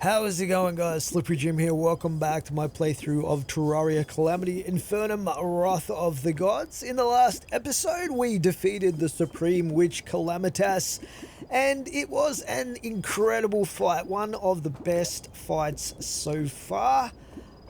How is it going, guys? Slippery Jim here. Welcome back to my playthrough of Terraria Calamity Infernum Wrath of the Gods. In the last episode, we defeated the Supreme Witch Calamitas, and it was an incredible fight. One of the best fights so far.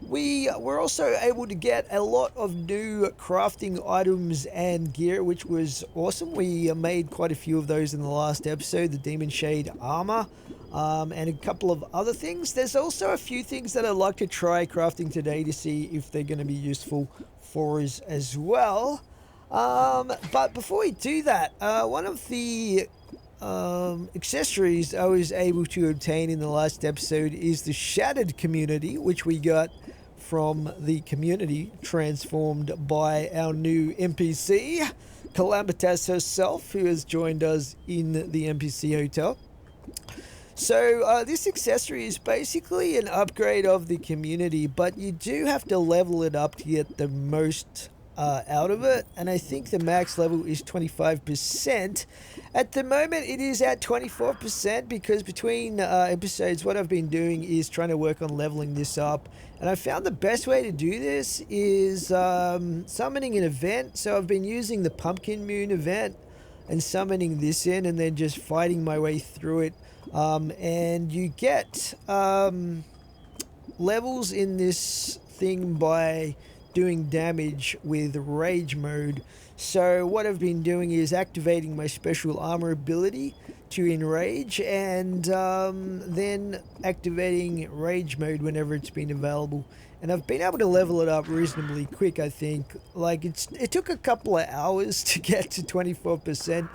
We were also able to get a lot of new crafting items and gear, which was awesome. We made quite a few of those in the last episode, the Demon Shade armor, and a couple of other things. There's also a few things that I'd like to try crafting today to see if they're going to be useful for us as well. But before we do that, one of the accessories I was able to obtain in the last episode is the Shattered community, which we got from the community transformed by our new NPC, Calamitas herself, who has joined us in the NPC hotel. So this accessory is basically an upgrade of the community, but you do have to level it up to get the most out of it, and I think the max level is 25%. At the moment it is at 24% because between episodes what I've been doing is trying to work on leveling this up, and I found the best way to do this is summoning an event. So I've been using the Pumpkin Moon event and summoning this in and then just fighting my way through it, and you get levels in this thing by doing damage with rage mode. So what I've been doing is activating my special armor ability to enrage, and then activating rage mode whenever it's been available, and I've been able to level it up reasonably quick. I think like it took a couple of hours to get to 24%,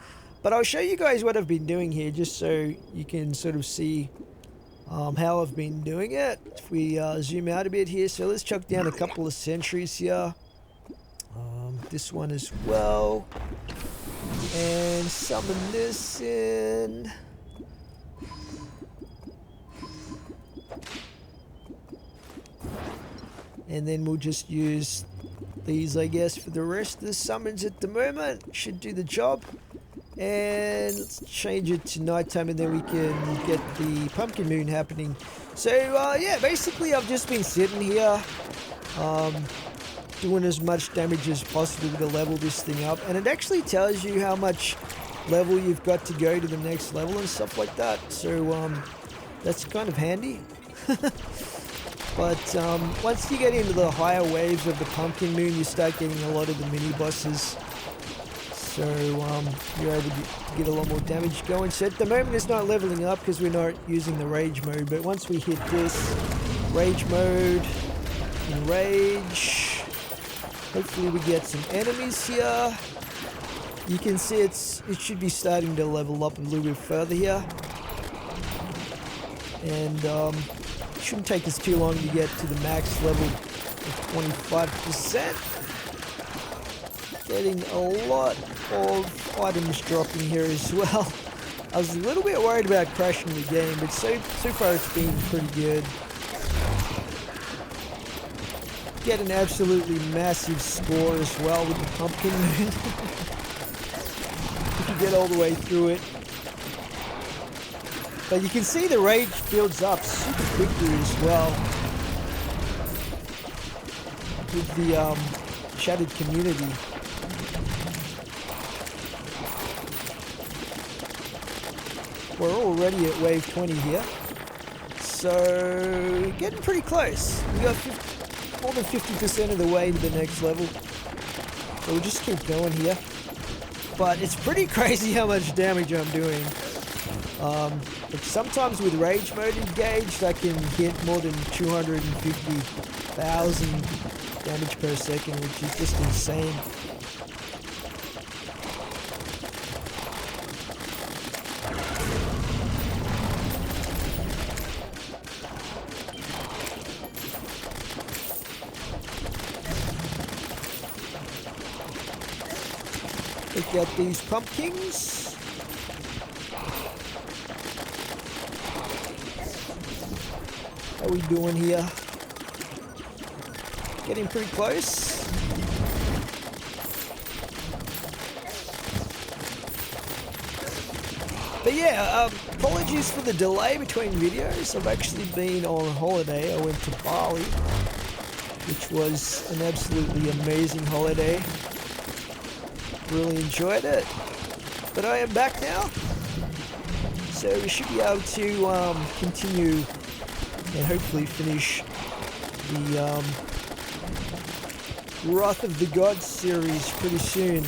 but I'll show you guys what I've been doing here just so you can sort of see how I've been doing it. If we zoom out a bit here, so let's chuck down a couple of sentries here, this one as well, and summon this in. And then we'll just use these, I guess, for the rest of the summons at the moment. Should do the job. And let's change it to nighttime, and then we can get the Pumpkin Moon happening. So yeah, basically I've just been sitting here doing as much damage as possible to level this thing up, and it actually tells you how much level you've got to go to the next level and stuff like that. So that's kind of handy. But once you get into the higher waves of the Pumpkin Moon, you start getting a lot of the mini bosses. So you're able to get a lot more damage going. So at the moment it's not leveling up because we're not using the rage mode, but once we hit this rage mode, enrage, hopefully we get some enemies here. You can see it should be starting to level up a little bit further here, and it shouldn't take us too long to get to the max level of 25%. Getting a lot of items dropping here as well. I was a little bit worried about crashing the game, but so far it's been pretty good. Get an absolutely massive score as well with the Pumpkin Moon. You can get all the way through it. But you can see the rage builds up super quickly as well with the Shattered community. We're already at wave 20 here, so getting pretty close. We got more than 50% of the way to the next level, so we'll just keep going here. But it's pretty crazy how much damage I'm doing. But sometimes with rage mode engaged, I can hit more than 250,000 damage per second, which is just insane. Look at these pumpkins. How are we doing here? Getting pretty close. But yeah, apologies for the delay between videos. I've actually been on holiday. I went to Bali, which was an absolutely amazing holiday. Really enjoyed it. But I am back now, so we should be able to continue and hopefully finish the Wrath of the Gods series pretty soon.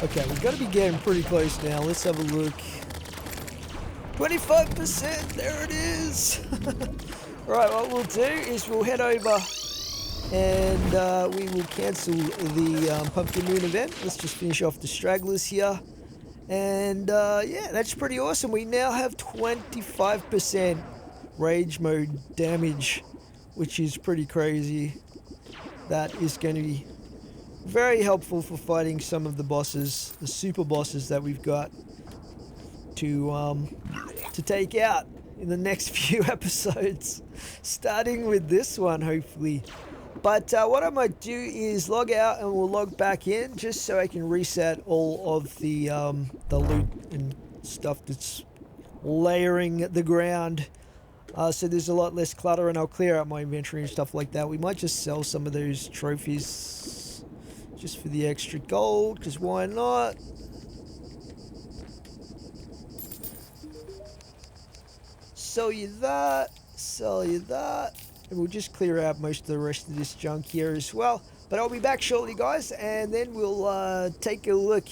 Okay, we've got to be getting pretty close now. Let's have a look. 25%, there it is. Right, what we'll do is we'll head over and we will cancel the Pumpkin Moon event. Let's just finish off the stragglers here. And yeah, that's pretty awesome. We now have 25% rage mode damage, which is pretty crazy. That is going to be very helpful for fighting some of the bosses, the super bosses that we've got to take out in the next few episodes, starting with this one hopefully. But what I might do is log out and we'll log back in just so I can reset all of the loot and stuff that's layering the ground, so there's a lot less clutter, and I'll clear out my inventory and stuff like that. We might just sell some of those trophies just for the extra gold, because why not? Sell you that, and we'll just clear out most of the rest of this junk here as well. But I'll be back shortly, guys, and then we'll take a look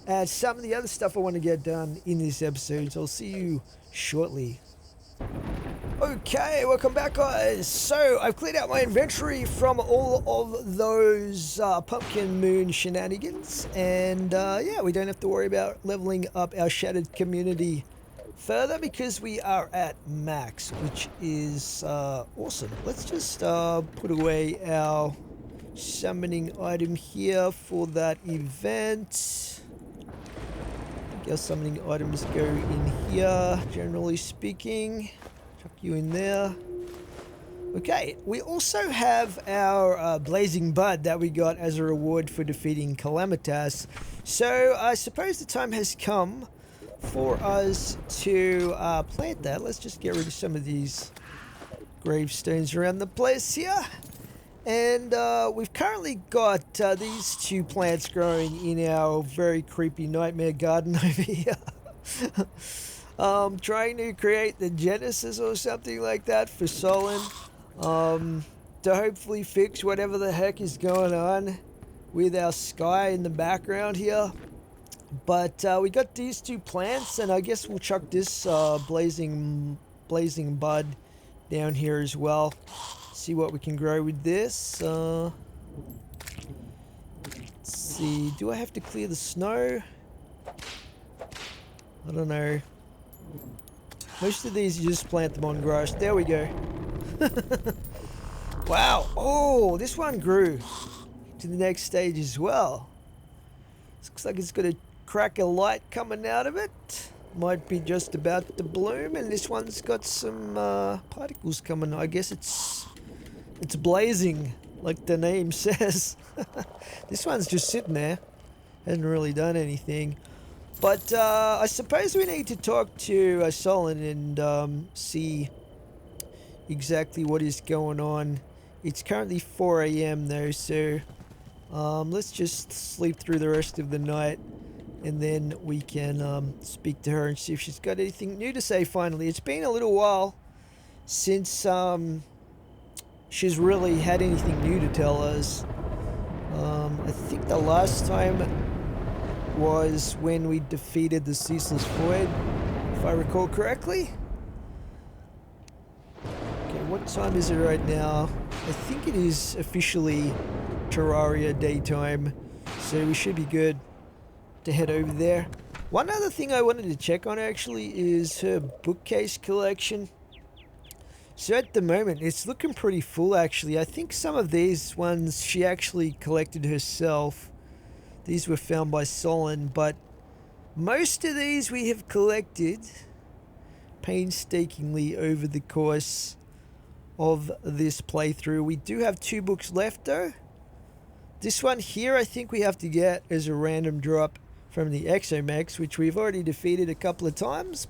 at some of the other stuff I want to get done in this episode. So I'll see you shortly. Okay, welcome back, guys. So I've cleared out my inventory from all of those Pumpkin Moon shenanigans, and yeah, we don't have to worry about leveling up our shattered community further because we are at max, which is awesome. Let's just put away our summoning item here for that event. I guess summoning items go in here, generally speaking. Chuck you in there. Okay, we also have our Blazing Bud that we got as a reward for defeating Calamitas. So I suppose the time has come for us to plant that. Let's just get rid of some of these gravestones around the place here. And we've currently got these two plants growing in our very creepy nightmare garden over here. Trying to create the Genesis or something like that for Solyn, to hopefully fix whatever the heck is going on with our sky in the background here. But we got these two plants, and I guess we'll chuck this blazing bud down here as well. See what we can grow with this. Let's see, do I have to clear the snow? I don't know. Most of these you just plant them on grass. There we go. Wow. Oh, this one grew to the next stage as well. Looks like it's got a crack of light coming out of it. Might be just about to bloom, and this one's got some particles coming. I guess it's blazing, like the name says. This one's just sitting there, hasn't really done anything. But I suppose we need to talk to Solyn and see exactly what is going on. It's currently 4 AM though, so let's just sleep through the rest of the night, and then we can speak to her and see if she's got anything new to say finally. It's been a little while since she's really had anything new to tell us. I think the last time was when we defeated the Ceaseless Void, if I recall correctly. Okay, what time is it right now? I think it is officially Terraria daytime, so we should be good to head over there. One other thing I wanted to check on actually is her bookcase collection. So at the moment it's looking pretty full actually. I think some of these ones she actually collected herself. These were found by Solyn, but most of these we have collected painstakingly over the course of this playthrough. We do have 2 books left though. This one here I think we have to get as a random drop from the Exomex, which we've already defeated a couple of times.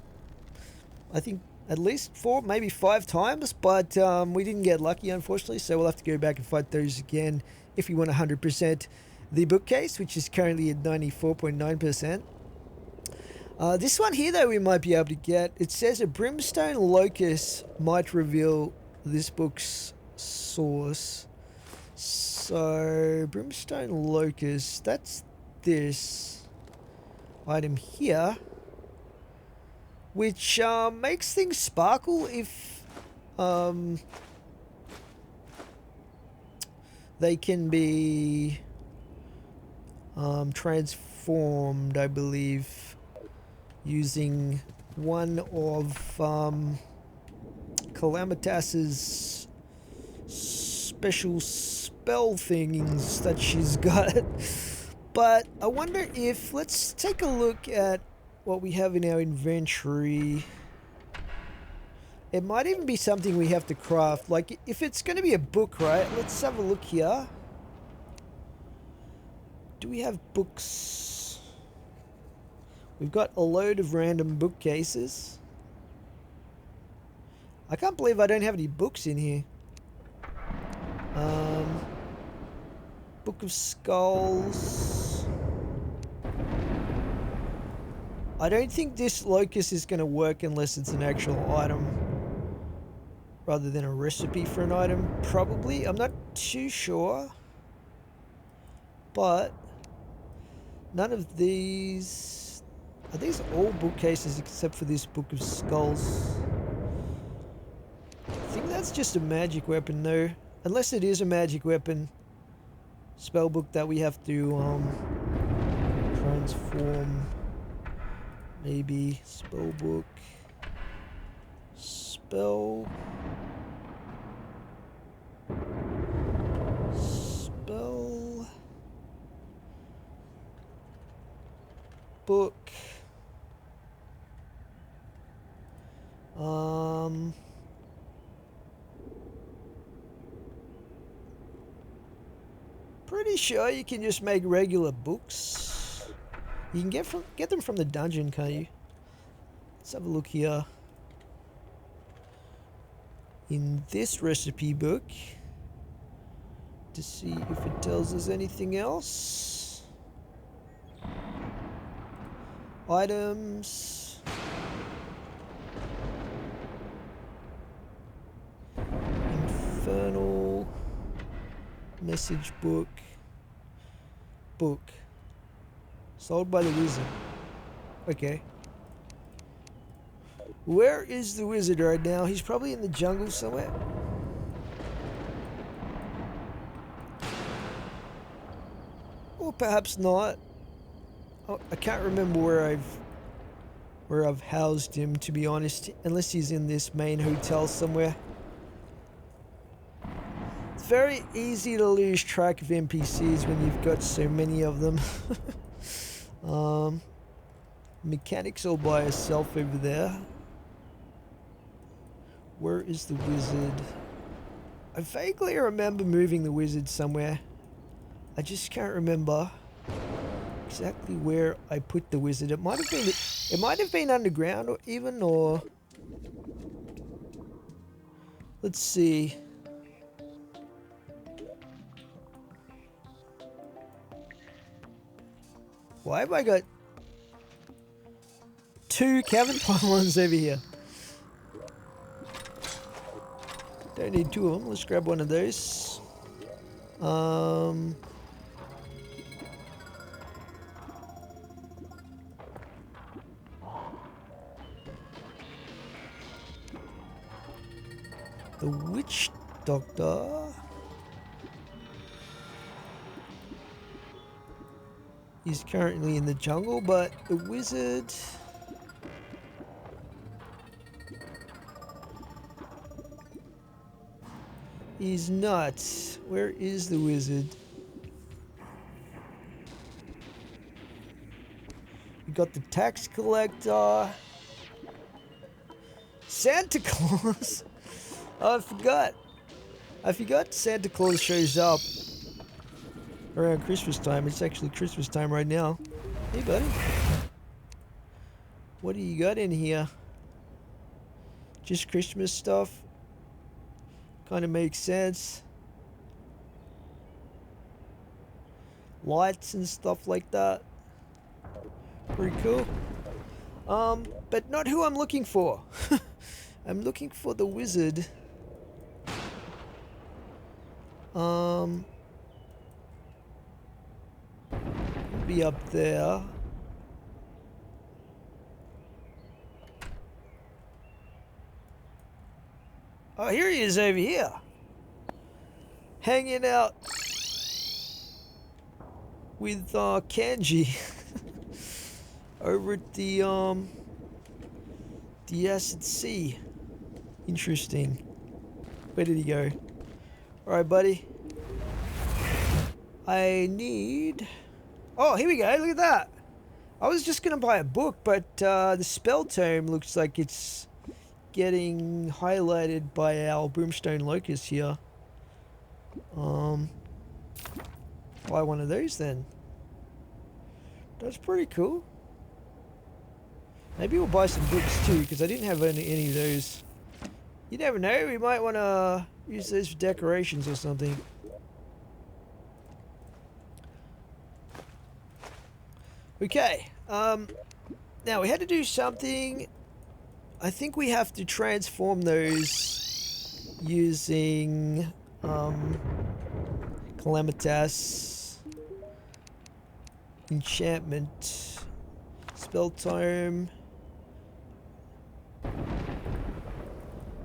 I think at least 4, maybe 5 times, but we didn't get lucky unfortunately, so we'll have to go back and fight those again if we want 100% the bookcase, which is currently at 94.9%. This one here though we might be able to get. It says a brimstone locust might reveal this book's source. So brimstone locust, that's this item here, which makes things sparkle if they can be transformed, I believe, using one of Calamitas's special spell things that she's got. But I wonder if, let's take a look at what we have in our inventory. It might even be something we have to craft. Like, if it's going to be a book, right? Let's have a look here. Do we have books? We've got a load of random bookcases. I can't believe I don't have any books in here. Book of Skulls. I don't think this locust is going to work unless it's an actual item rather than a recipe for an item, probably. I'm not too sure. But none of these... Are these all bookcases except for this Book of Skulls? I think that's just a magic weapon though. Unless it is a magic weapon spellbook that we have to transform. Maybe spellbook. Spell book. Pretty sure you can just make regular books. You can get them from the dungeon, can't you? Let's have a look here. In this recipe book to see if it tells us anything else. Items. Infernal. Message book. Book. Sold by the wizard. Okay. Where is the wizard right now? He's probably in the jungle somewhere. Or perhaps not. Oh, I can't remember where I've housed him, to be honest, unless he's in this main hotel somewhere. It's very easy to lose track of NPCs when you've got so many of them. Mechanics all by herself over there. Where is the wizard? I vaguely remember moving the wizard somewhere. I just can't remember exactly where I put the wizard. It might have been underground or even, or let's see. Why have I got 2 cavern pylons over here? Don't need 2 of them. Let's grab one of those. The witch doctor. He's currently in the jungle, but the wizard... He's not. Where is the wizard? We got the tax collector. Santa Claus. Oh, I forgot. I forgot Santa Claus shows up around Christmas time. It's actually Christmas time right now. Hey, buddy. What do you got in here? Just Christmas stuff? Kind of makes sense. Lights and stuff like that. Pretty cool. But not who I'm looking for. I'm looking for the wizard. Be up there. Oh, here he is over here. Hanging out with Kanji over at the Acid Sea. Interesting. Where did he go? Alright, buddy. I need... Oh, here we go. Look at that. I was just going to buy a book, but the spell tome looks like it's getting highlighted by our Brimstone Locust here. Buy one of those then. That's pretty cool. Maybe we'll buy some books too, because I didn't have any of those. You never know, we might want to use those for decorations or something. Okay, now we had to do something. I think we have to transform those using Calamitas, enchantment, spell tome.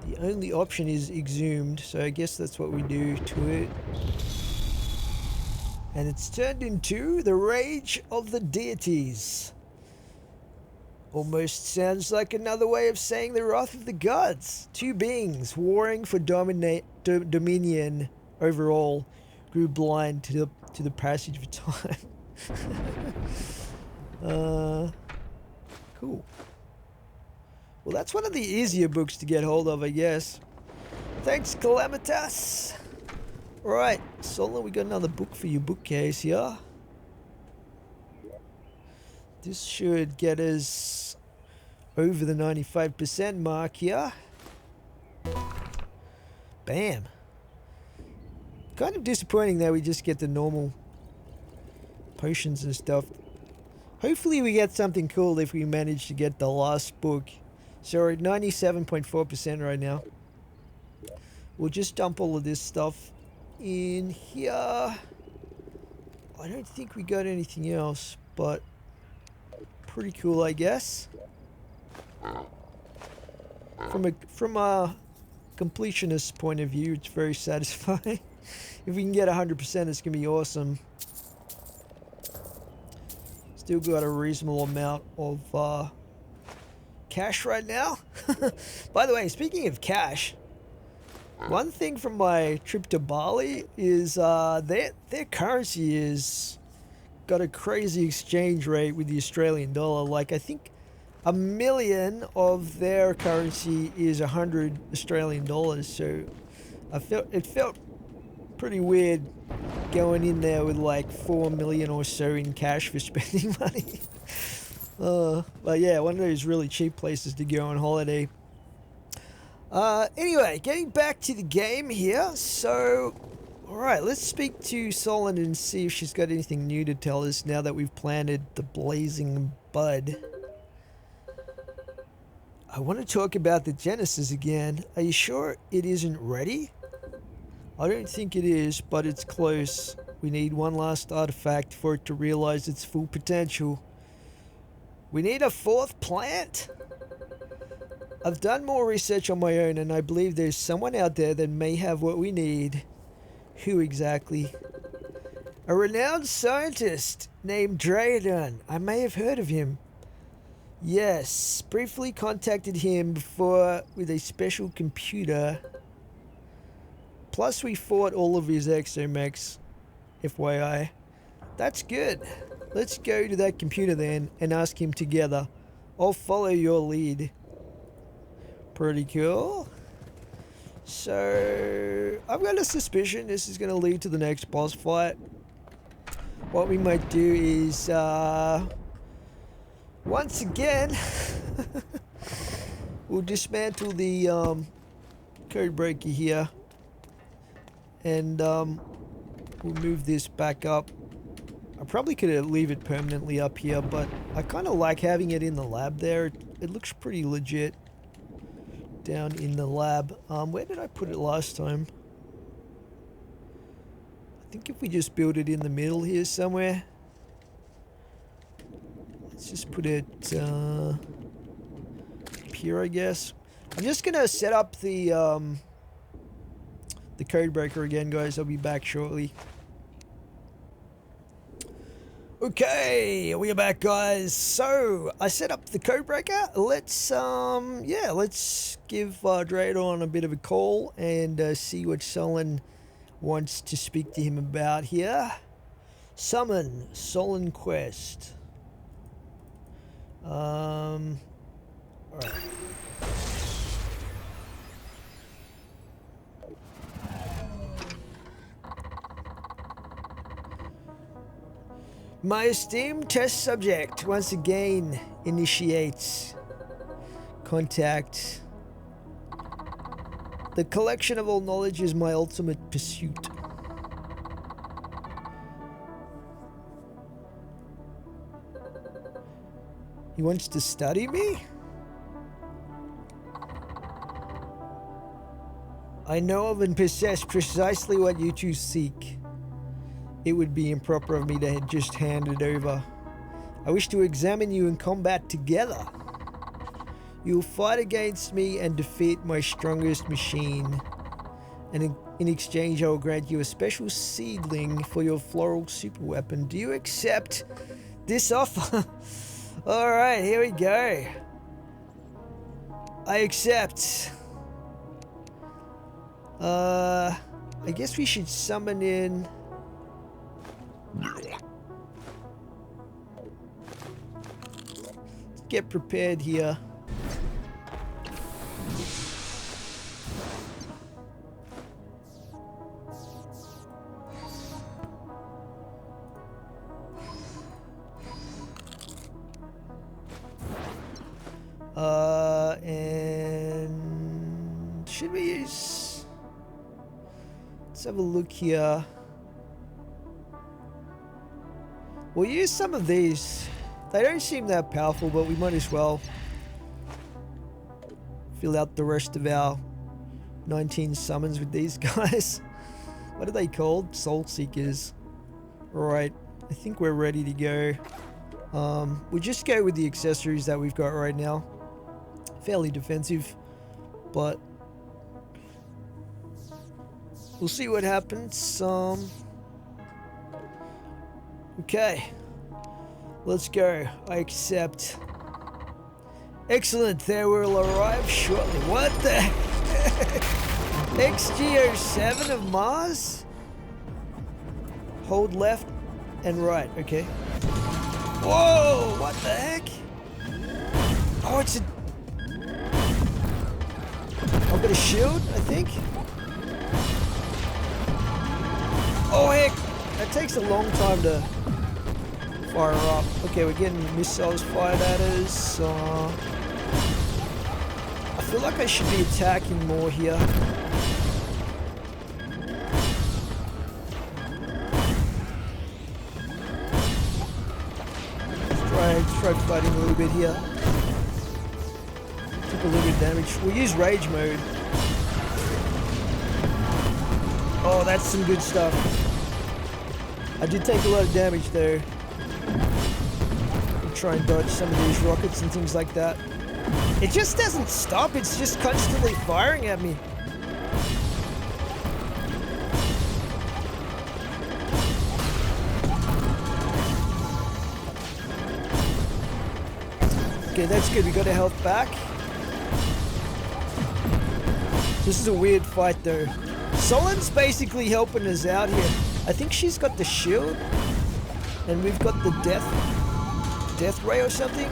The only option is exhumed, so I guess that's what we do to it. And it's turned into the Rage of the Deities. Almost sounds like another way of saying the Wrath of the Gods. Two beings warring for dominion overall grew blind to the passage of time. Cool. Well, that's one of the easier books to get hold of, I guess. Thanks, Calamitas. Alright, Solyn, we got another book for you, bookcase here. This should get us over the 95% mark here. Bam. Kind of disappointing that we just get the normal potions and stuff. Hopefully we get something cool if we manage to get the last book. So we're at 97.4% right now. We'll just dump all of this stuff in here. I don't think we got anything else, but pretty cool, I guess. From a completionist point of view, it's very satisfying. If we can get 100%, it's gonna be awesome. Still got a reasonable amount of cash right now. By the way, speaking of cash, one thing from my trip to Bali is their currency is got a crazy exchange rate with the Australian dollar. Like, I think $1 million of their currency is 100 Australian dollars. So it felt pretty weird going in there with like 4 million or so in cash for spending money. But yeah, one of those really cheap places to go on holiday. Anyway, getting back to the game here. So, alright, let's speak to Solyn and see if she's got anything new to tell us now that we've planted the blazing bud. I want to talk about the Genesis again. Are you sure it isn't ready? I don't think it is, but it's close. We need one last artifact for it to realize its full potential. We need a 4th plant? I've done more research on my own, and I believe there's someone out there that may have what we need. Who exactly? A renowned scientist named Draydon. I may have heard of him. Yes, briefly contacted him before with a special computer. Plus we fought all of his exomechs, FYI. That's good. Let's go to that computer then and ask him together. I'll follow your lead. Pretty cool. So I've got a suspicion this is going to lead to the next boss fight. What we might do is, once again, we'll dismantle the code breaker here, and we'll move this back up. I probably could leave it permanently up here, but I kind of like having it in the lab there. It looks pretty legit down in the lab. Where did I put it last time? I think if we just build it in the middle here somewhere. Let's just put it up here, I guess. I'm just gonna set up the code breaker again, guys. I'll be back shortly. Okay, we are back, guys. So I set up the code breaker. Let's let's give Draydon a bit of a call and see what Solyn wants to speak to him about here. Summon Solyn quest. All right. My esteemed test subject once again initiates contact. The collection of all knowledge is my ultimate pursuit. He wants to study me? I know of and possess precisely what you two seek. It would be improper of me to just hand it over. I wish to examine you in combat together. You will fight against me and defeat my strongest machine. And in exchange, I will grant you a special seedling for your floral super weapon. Do you accept this offer? Alright, here we go. I accept. I guess we should summon in... Let's get prepared here. And should we use... Let's have a look here. We'll use some of these. They don't seem that powerful, but we might as well fill out the rest of our 19 summons with these guys. What are they called? Soul Seekers. Alright, I think we're ready to go. We'll just go with the accessories that we've got right now. Fairly defensive, but we'll see what happens. Okay, let's go. I accept. Excellent, there will arrive shortly. What the heck? XG-07 of Mars? Hold left and right, okay. Whoa, what the heck? Oh, it's a... I've got a shield, I think. Oh, heck. That takes a long time to fire up. Okay, we're getting missiles fired at us. I feel like I should be attacking more here. Let's try fighting a little bit here. Took a little bit of damage. We'll use rage mode. Oh, that's some good stuff. I did take a lot of damage there. I'll try and dodge some of these rockets and things like that. It just doesn't stop, it's just constantly firing at me. Okay, that's good, we got our health back. This is a weird fight though. Solyn's basically helping us out here. I think she's got the shield, and we've got the death ray or something.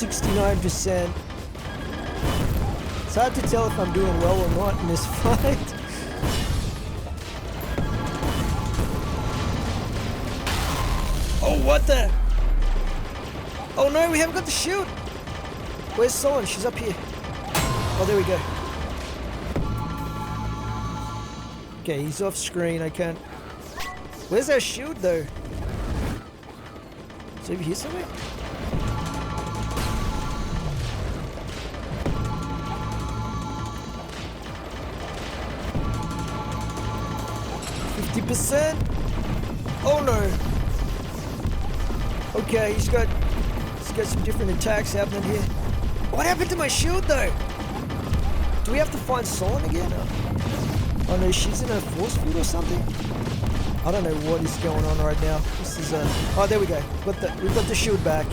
69%. It's hard to tell if I'm doing well or not in this fight. Oh, what the? Oh no, we haven't got the shield. Where's Solyn? She's up here. Oh, there we go. Okay, he's off screen. I can't. Where's our shield though? Is it over here somewhere? %. Oh no. Okay, he's got some different attacks happening here. What happened to my shield though? Do we have to find Solyn again? Oh no, she's in a force field or something? I don't know what is going on right now. This is oh, there we go. We've got the shield back.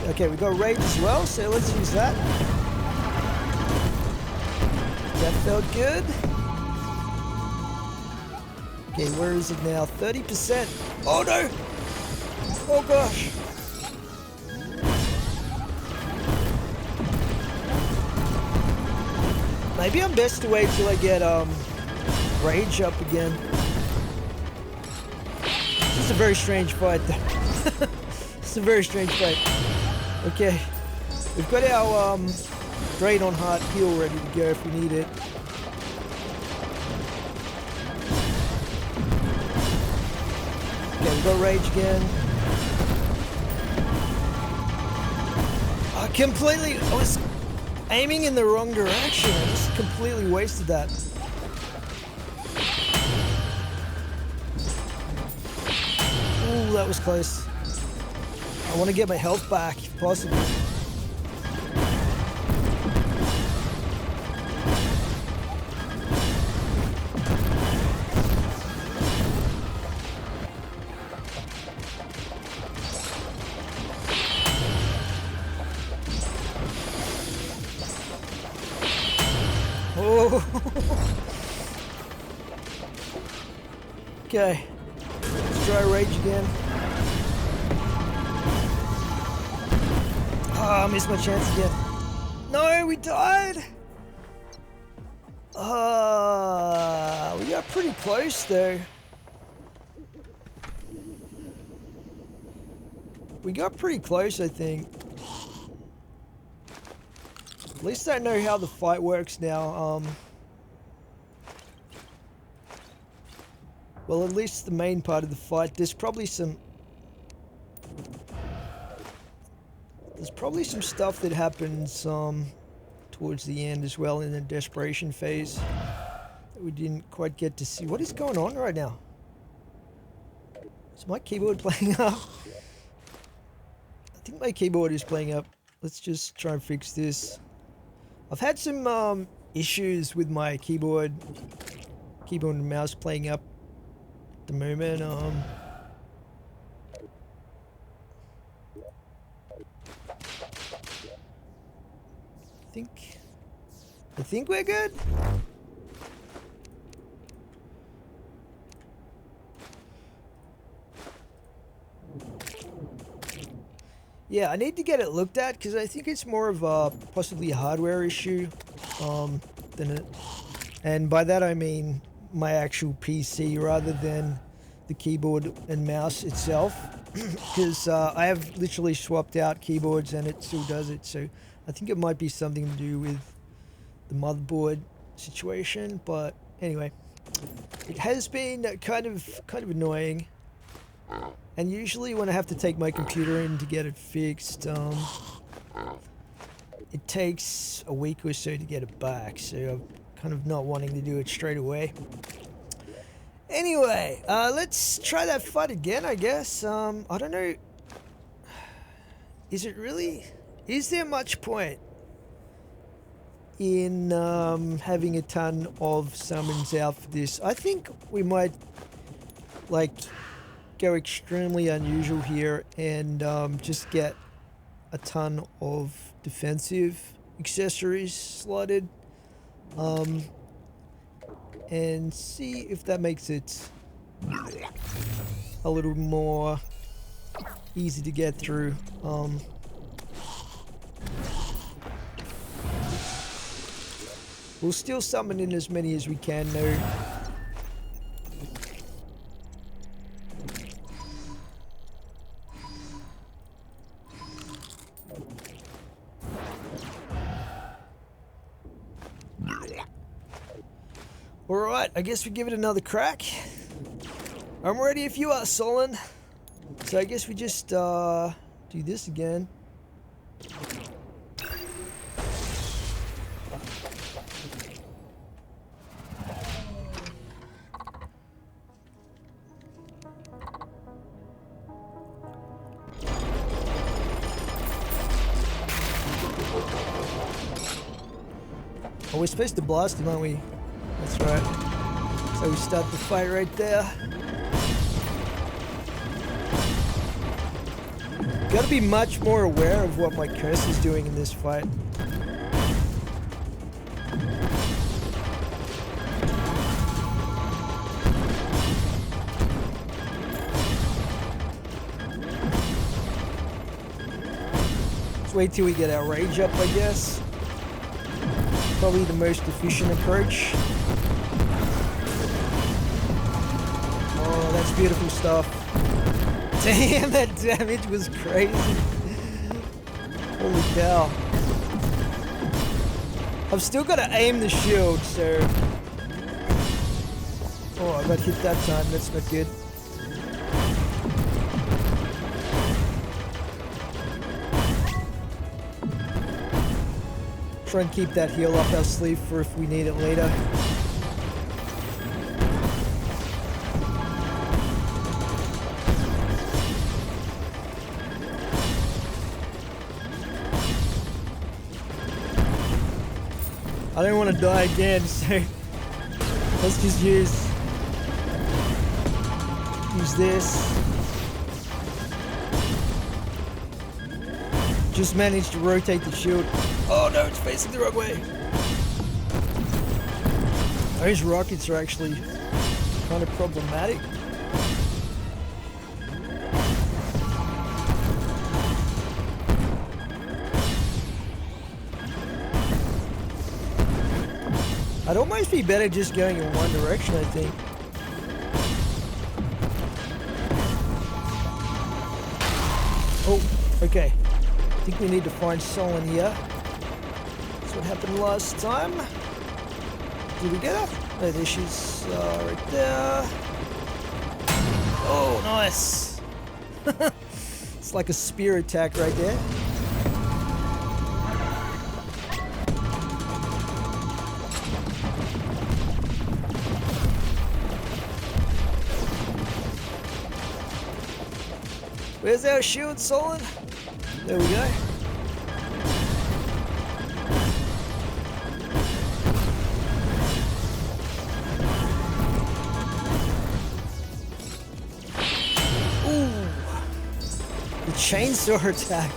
Okay, we got rage as well, so let's use that. That felt good. Okay, where is it now? 30%. Oh no! Oh gosh! Maybe I'm best to wait till I get rage up again. This is a very strange fight though. It's a very strange fight. Okay. We've got our Drain on Heart heal ready to go if we need it. Okay, we've got rage again. I was aiming in the wrong direction. I just completely wasted that. Ooh, that was close. I want to get my health back if possible. Okay, let's try rage again. Oh, I missed my chance again. No, we died. We got pretty close though. We got pretty close, I think. At least I know how the fight works now. Well, at least the main part of the fight. There's probably some stuff that happens towards the end as well in the desperation phase that we didn't quite get to see. What is going on right now? Is my keyboard playing up? I think my keyboard is playing up. Let's just try and fix this. I've had some issues with my keyboard and mouse playing up at the moment. I think we're good. Yeah, I need to get it looked at because I think it's more of a possibly a hardware issue than it. And by that I mean my actual PC rather than the keyboard and mouse itself. Because I have literally swapped out keyboards and it still does it. So I think it might be something to do with the motherboard situation. But anyway, it has been kind of annoying. And usually when I have to take my computer in to get it fixed, it takes a week or so to get it back. So I'm kind of not wanting to do it straight away. Anyway, let's try that fight again, I guess. I don't know. Is there much point in having a ton of summons out for this? I think we might, like, go extremely unusual here and just get a ton of defensive accessories slotted and see if that makes it a little more easy to get through. We'll still summon in as many as we can, though. Alright, I guess we give it another crack. I'm ready if you are, Solyn. So I guess we just do this again. Oh, we're supposed to blast him, aren't we? That's right. So we start the fight right there. Gotta be much more aware of what my curse is doing in this fight. Let's wait till we get our rage up, I guess. Probably the most efficient approach. Oh, that's beautiful stuff. Damn, that damage was crazy. Holy cow. I've still got to aim the shield, so... Oh, I got hit that time. That's not good. Try and keep that heal up our sleeve for if we need it later. I don't want to die again, so let's just use this. Just managed to rotate the shield. Oh no, it's facing the wrong way. Those rockets are actually kind of problematic. I'd almost be better just going in one direction, I think. Oh, okay. I think we need to find Solyn here. That's what happened last time. Did we get her? Oh, there she's right there. Oh, nice. It's like a spear attack right there. Where's our shield, Solyn? There we go. Ooh. The chainsaw attack.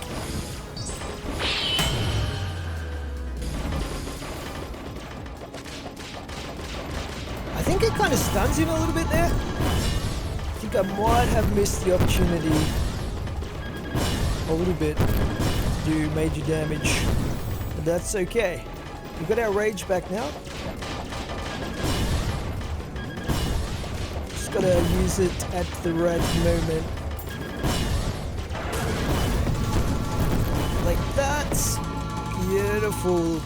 I think it kind of stuns him a little bit there. I think I might have missed the opportunity a little bit to do major damage, but that's okay. We've got our rage back now. Just gotta use it at the right moment. Like that. Beautiful.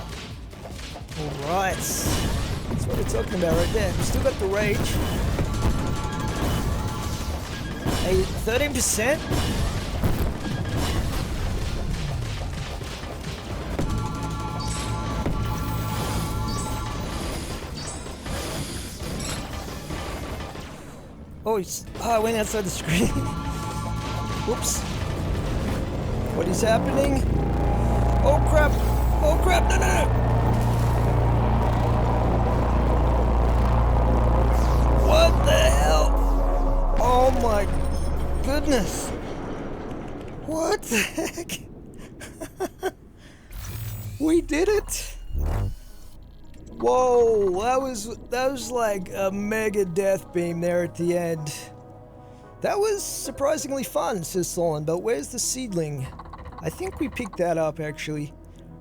Alright. That's what we're talking about right there. We've still got the rage. Hey, 13%? Oh, I went outside the screen. Whoops. What is happening? Oh crap! Oh crap! No, no, no! What the hell? Oh my goodness! What the heck? We did it! Whoa, that was like a mega death beam there at the end. That was surprisingly fun, says Solyn, but where's the seedling? I think we picked that up actually.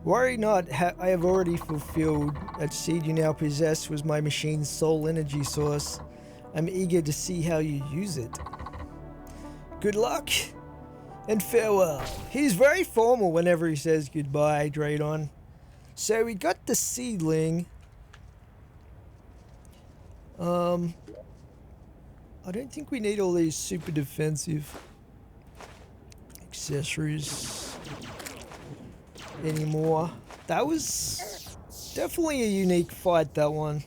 Worry not, I have already fulfilled. That seed you now possess was my machine's sole energy source. I'm eager to see how you use it. Good luck and farewell. He's very formal whenever he says goodbye, Draydon. So we got the seedling. I don't think we need all these super defensive accessories anymore. That was definitely a unique fight, that one.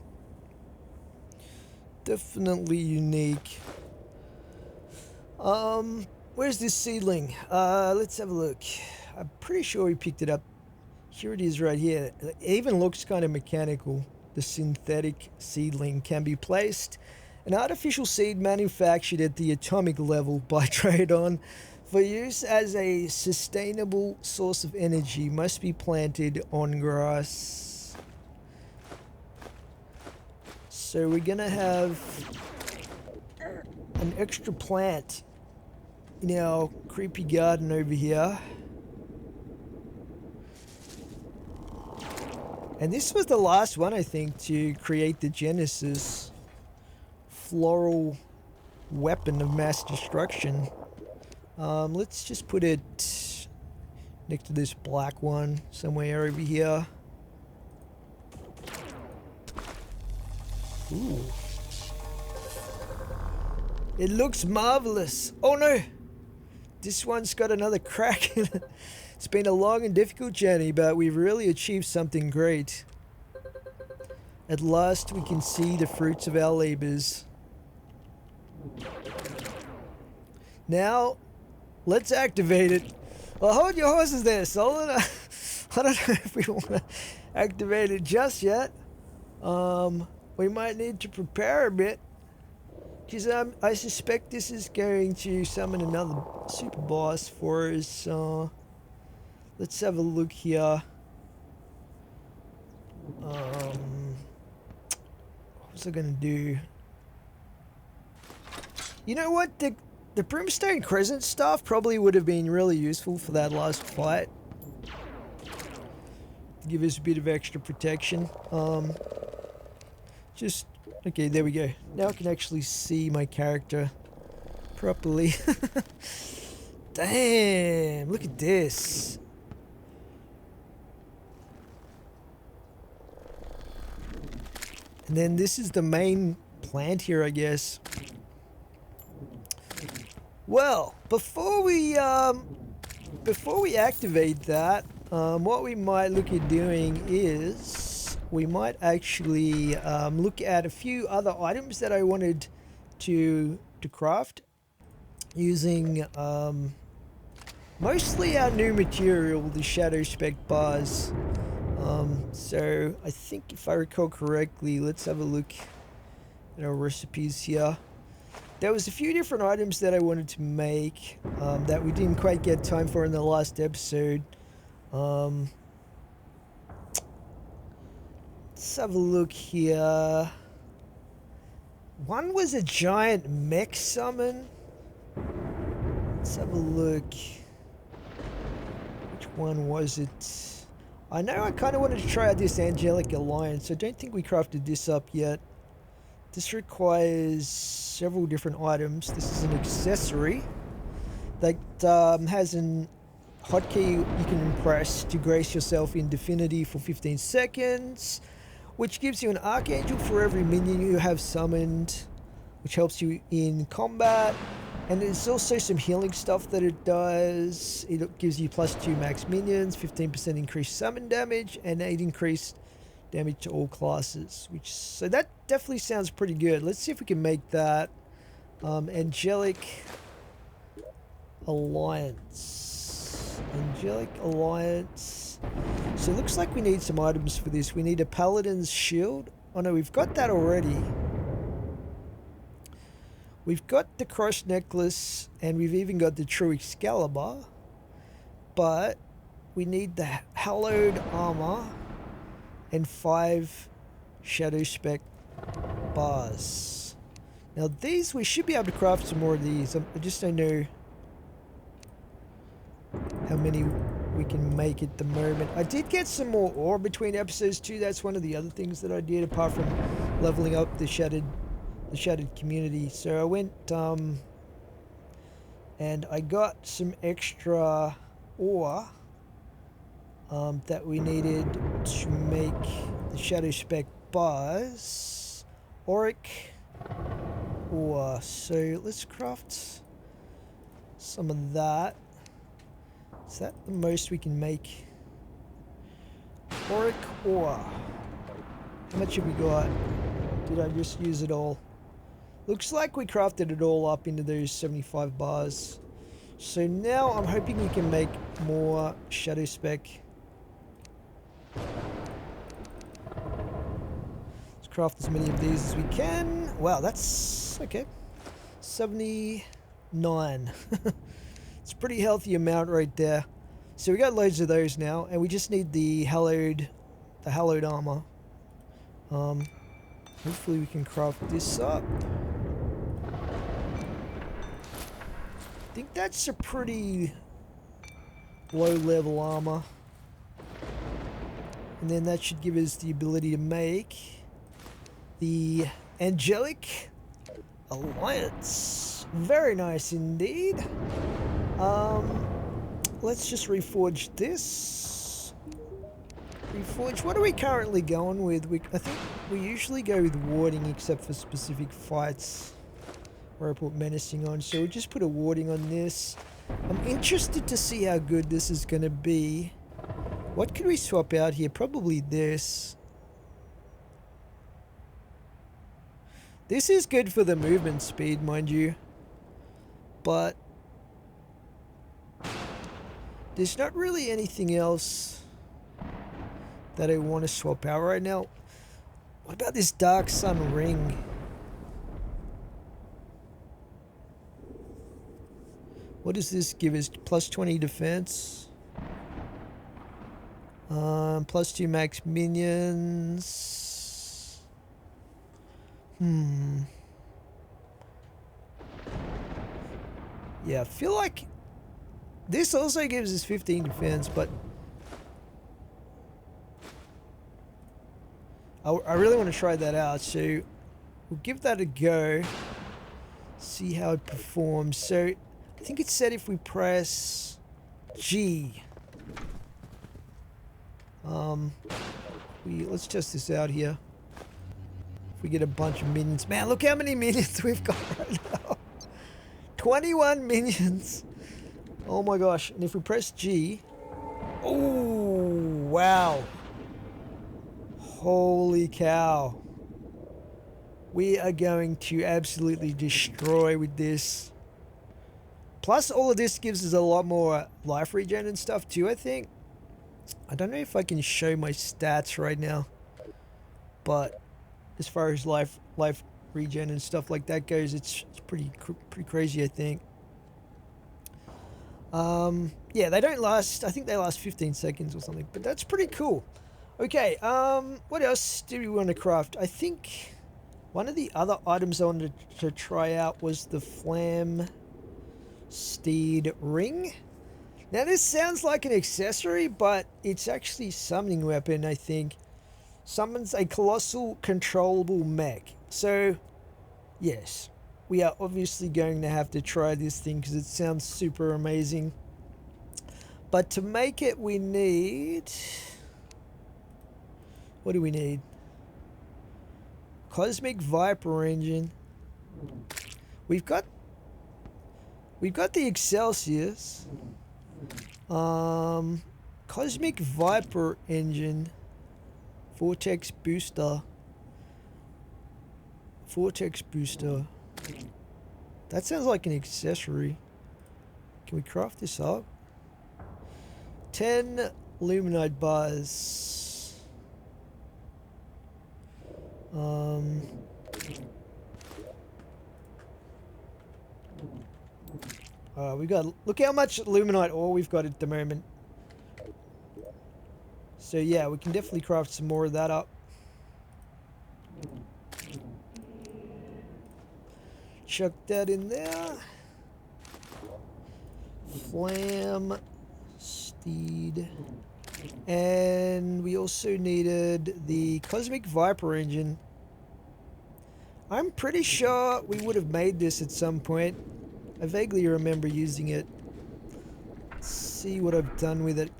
Definitely unique. Where's this seedling? Let's have a look. I'm pretty sure we picked it up. Here it is right here. It even looks kind of mechanical. The synthetic seedling can be placed. An artificial seed manufactured at the atomic level by Draydon for use as a sustainable source of energy must be planted on grass. So we're gonna have an extra plant in our creepy garden over here. And this was the last one, I think, to create the Genesis floral weapon of mass destruction. Let's just put it next to this black one somewhere over here. Ooh. It looks marvelous. Oh no! This one's got another crack in it. It's been a long and difficult journey, but we've really achieved something great. At last we can see the fruits of our labors. Now, let's activate it. Well, hold your horses there, Solyn. I don't know if we want to activate it just yet. We might need to prepare a bit. Because I suspect this is going to summon another super boss for us. Let's have a look here. What was I going to do? You know what? The Brimstone Crescent stuff probably would have been really useful for that last fight. Give us a bit of extra protection. Just... Okay, there we go. Now I can actually see my character properly. Damn, look at this. And then this is the main plant here, I guess. Well, before we activate that, what we might look at doing is we might actually look at a few other items that I wanted to craft using mostly our new material, the Shadow Spec bars. So I think if I recall correctly, let's have a look at our recipes here. There was a few different items that I wanted to make that we didn't quite get time for in the last episode. Let's have a look here. One was a giant mech summon. Let's have a look. Which one was it? I know I kind of wanted to try out this Angelic Alliance. I don't think we crafted this up yet. This requires several different items. This is an accessory that has an hotkey you can press to grace yourself in Divinity for 15 seconds, which gives you an Archangel for every minion you have summoned, which helps you in combat. And there's also some healing stuff that it does. It gives you +2 max minions, 15% increased summon damage, and 8 increased damage to all classes. So that definitely sounds pretty good. Let's see if we can make that. Angelic Alliance. Angelic Alliance. So it looks like we need some items for this. We need a Paladin's Shield. Oh no, we've got that already. We've got the Cross Necklace, and we've even got the True Excalibur. But we need the Hallowed Armor and 5 Shadow Spec bars. Now these, we should be able to craft some more of these. I just don't know how many we can make at the moment. I did get some more ore between episodes too. That's one of the other things that I did, apart from leveling up the shattered community. So I went and I got some extra ore that we needed to make the shadow spec bars. Auric ore. So let's craft some of that. Is that the most we can make? Auric ore. How much have we got? Did I just use it all? Looks like we crafted it all up into those 75 bars. So now I'm hoping we can make more shadow spec. Let's craft as many of these as we can. Wow, that's okay. 79. It's a pretty healthy amount right there. So we got loads of those now, and we just need the hallowed armor. Hopefully we can craft this up. I think that's a pretty low level armor. And then that should give us the ability to make the Angelic Alliance. Very nice indeed. Let's just reforge this. Reforge. What are we currently going with? I think we usually go with warding, except for specific fights where I put menacing on. So we'll just put a warding on this. I'm interested to see how good this is going to be. What can we swap out here? Probably this. This is good for the movement speed, mind you. But there's not really anything else that I want to swap out right now. What about this Dark Sun ring? What does this give us? Plus 20 defense. Plus 2 max minions. Yeah, I feel like this also gives us 15 defense, but I really want to try that out, so we'll give that a go. See how it performs. So I think it said if we press G. Let's test this out here. If we get a bunch of minions. Man, look how many minions we've got right now. 21 minions. Oh my gosh. And if we press G. Oh, wow. Holy cow. We are going to absolutely destroy with this. Plus, all of this gives us a lot more life regen and stuff too, I think. I don't know if I can show my stats right now. But as far as life regen and stuff like that goes, it's pretty crazy, I think. Yeah, they don't last. I think they last 15 seconds or something, but that's pretty cool. Okay, what else do we want to craft? I think one of the other items I wanted to try out was the Flam Steed Ring. Now this sounds like an accessory, but it's actually a summoning weapon, I think. Summons a colossal controllable mech. So, yes, we are obviously going to have to try this thing because it sounds super amazing. But to make it, we need... What do we need? Cosmic Viper engine. We've got the Excelsius. Cosmic Viper engine. Vortex booster. That sounds like an accessory. Can we craft this up? 10 Luminite bars. We got, look how much Luminite ore we've got at the moment. So yeah, we can definitely craft some more of that up. Chuck that in there. Flam crafted. And we also needed the Cosmic Viper engine. I'm pretty sure we would have made this at some point. I vaguely remember using it. Let's see what I've done with it.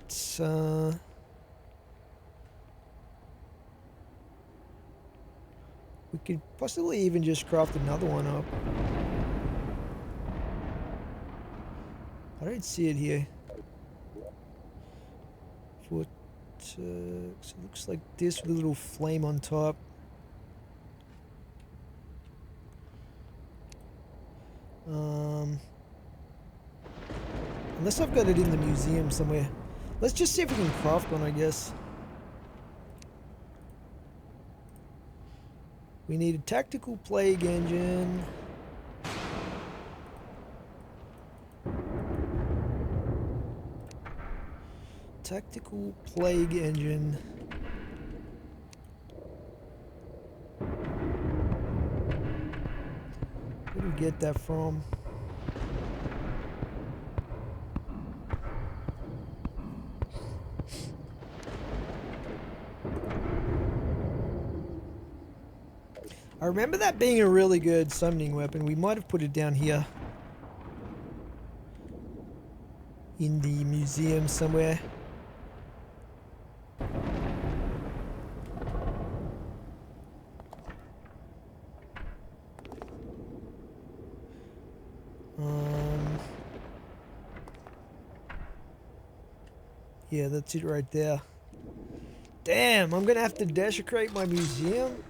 We could possibly even just craft another one up. I don't see it here. So it looks like this with a little flame on top. Unless I've got it in the museum somewhere. Let's just see if we can craft one, I guess. We need a tactical plague engine. Tactical plague engine. Where do we get that from? I remember that being a really good summoning weapon. We might have put it down here in the museum somewhere. Yeah, that's it right there. Damn, I'm gonna have to desecrate my museum.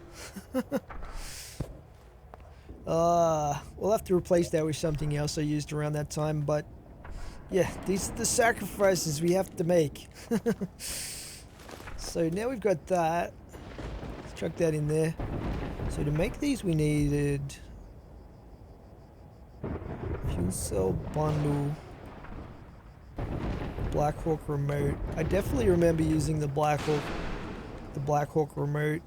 We'll have to replace that with something else I used around that time, but yeah, these are the sacrifices we have to make. So now we've got that. Let's chuck that in there. So to make these we needed fuel cell bundle, Blackhawk remote. I definitely remember using the Blackhawk remote.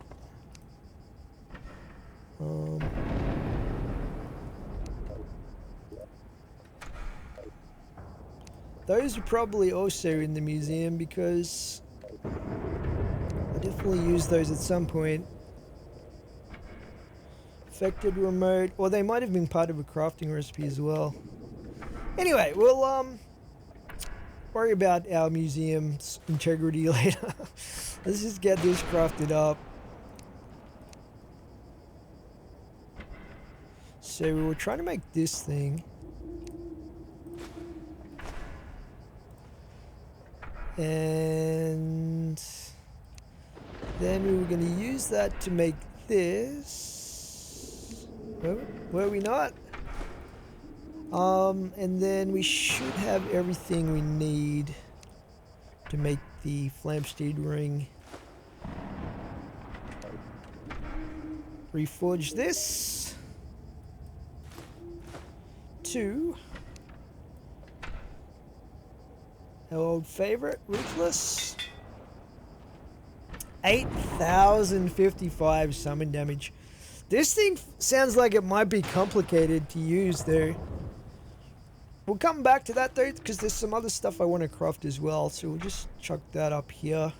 Those are probably also in the museum because I definitely used those at some point. Affected remote, or they might have been part of a crafting recipe as well. Anyway, we'll worry about our museum's integrity later. Let's just get this crafted up. So we were trying to make this thing. And then we were going to use that to make this. Were we not? And then we should have everything we need to make the Flamsteed ring. Reforge this to our old favorite, Ruthless. 8,055 summon damage. This thing sounds like it might be complicated to use though. We'll come back to that though, because there's some other stuff I want to craft as well, so we'll just chuck that up here.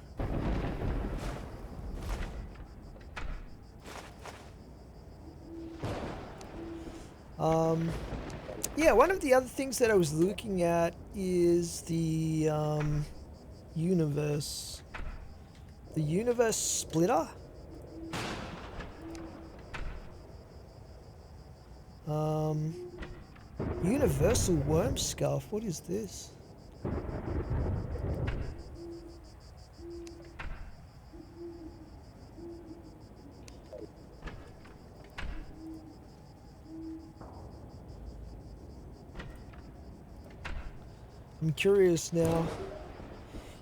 Yeah, one of the other things that I was looking at is the universe. The universe splitter. Universal worm scarf. What is this? I'm curious now.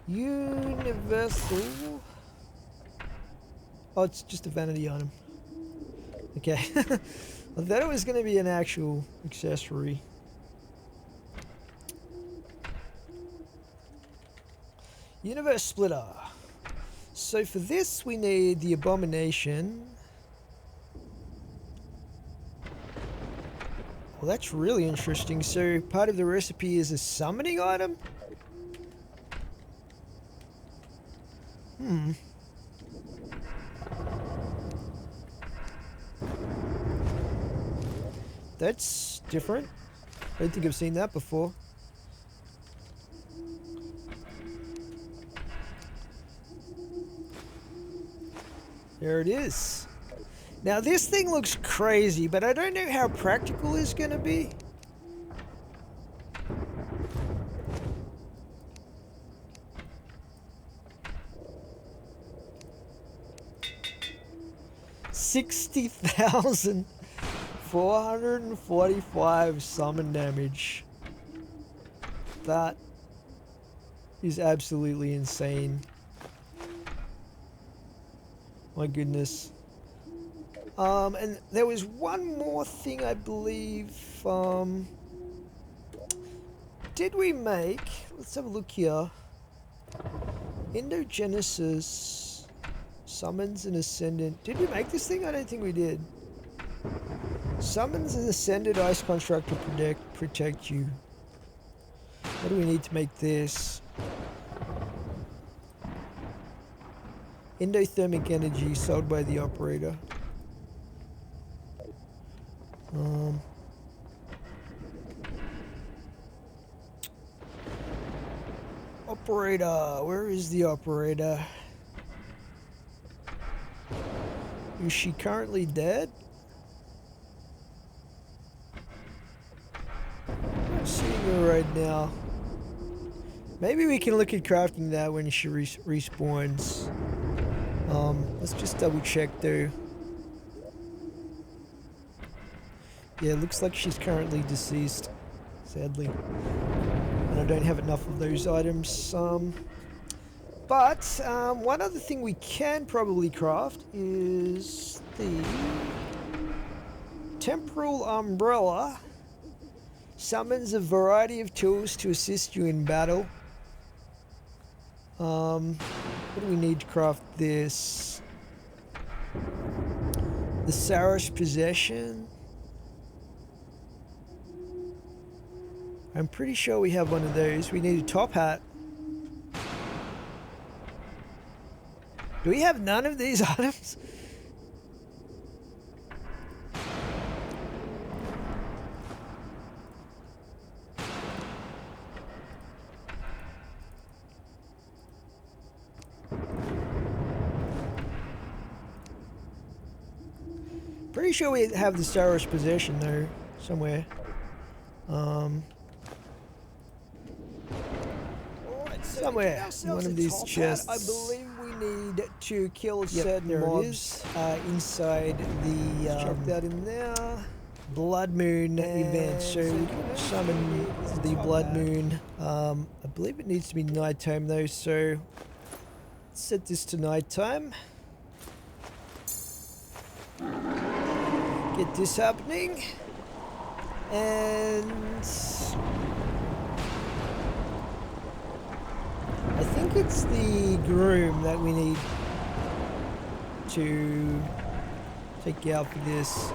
Universal. Oh, it's just a vanity item. Okay. I thought it was going to be an actual accessory. Universe splitter. So for this we need the abomination. Well, that's really interesting. So part of the recipe is a summoning item? That's different. I don't think I've seen that before. There it is. Now this thing looks crazy, but I don't know how practical it's going to be. $60,445 summon damage. That is absolutely insane. My goodness. And there was one more thing I believe, did we make, let's have a look here, Endogenesis, summons an ascendant. Did we make this thing? I don't think we did. Summons an ascended ice construct to protect you. What do we need to make this? Endothermic energy sold by the operator. Operator, where is the operator? Is she currently dead? I'm seeing her right now. Maybe we can look at crafting that when she respawns. Let's just double check though. Yeah, it looks like she's currently deceased, sadly. And I don't have enough of those items. But one other thing we can probably craft is the Temporal Umbrella. Summons a variety of tools to assist you in battle. What do we need to craft this? The Saros Possession. I'm pretty sure we have one of those. We need a top hat. Do we have none of these items? Pretty sure we have the Saros Possession though, somewhere. Somewhere in one of these chests. I believe we need to kill certain mobs inside the. Chuck that in there. Blood Moon event. So we can summon the Blood Moon. I believe it needs to be nighttime though. So let's set this to nighttime. Get this happening. And I think it's the groom that we need to take out for this.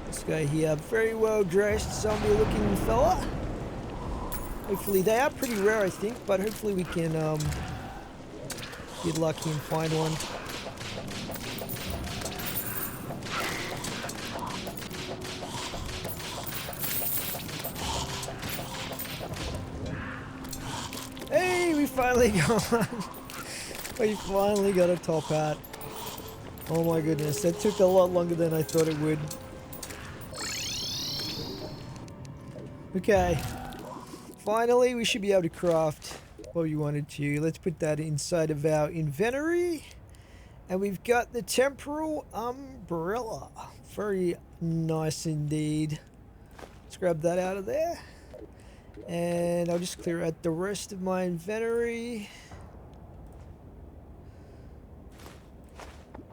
This guy here, very well dressed zombie looking fella. Hopefully, they are pretty rare I think, but hopefully we can get lucky and find one. Hey, we finally got one. We finally got a top hat. Oh my goodness, that took a lot longer than I thought it would. Okay. Finally, we should be able to craft what we wanted to. Let's put that inside of our inventory. And we've got the Temporal Umbrella. Very nice indeed. Let's grab that out of there. And I'll just clear out the rest of my inventory.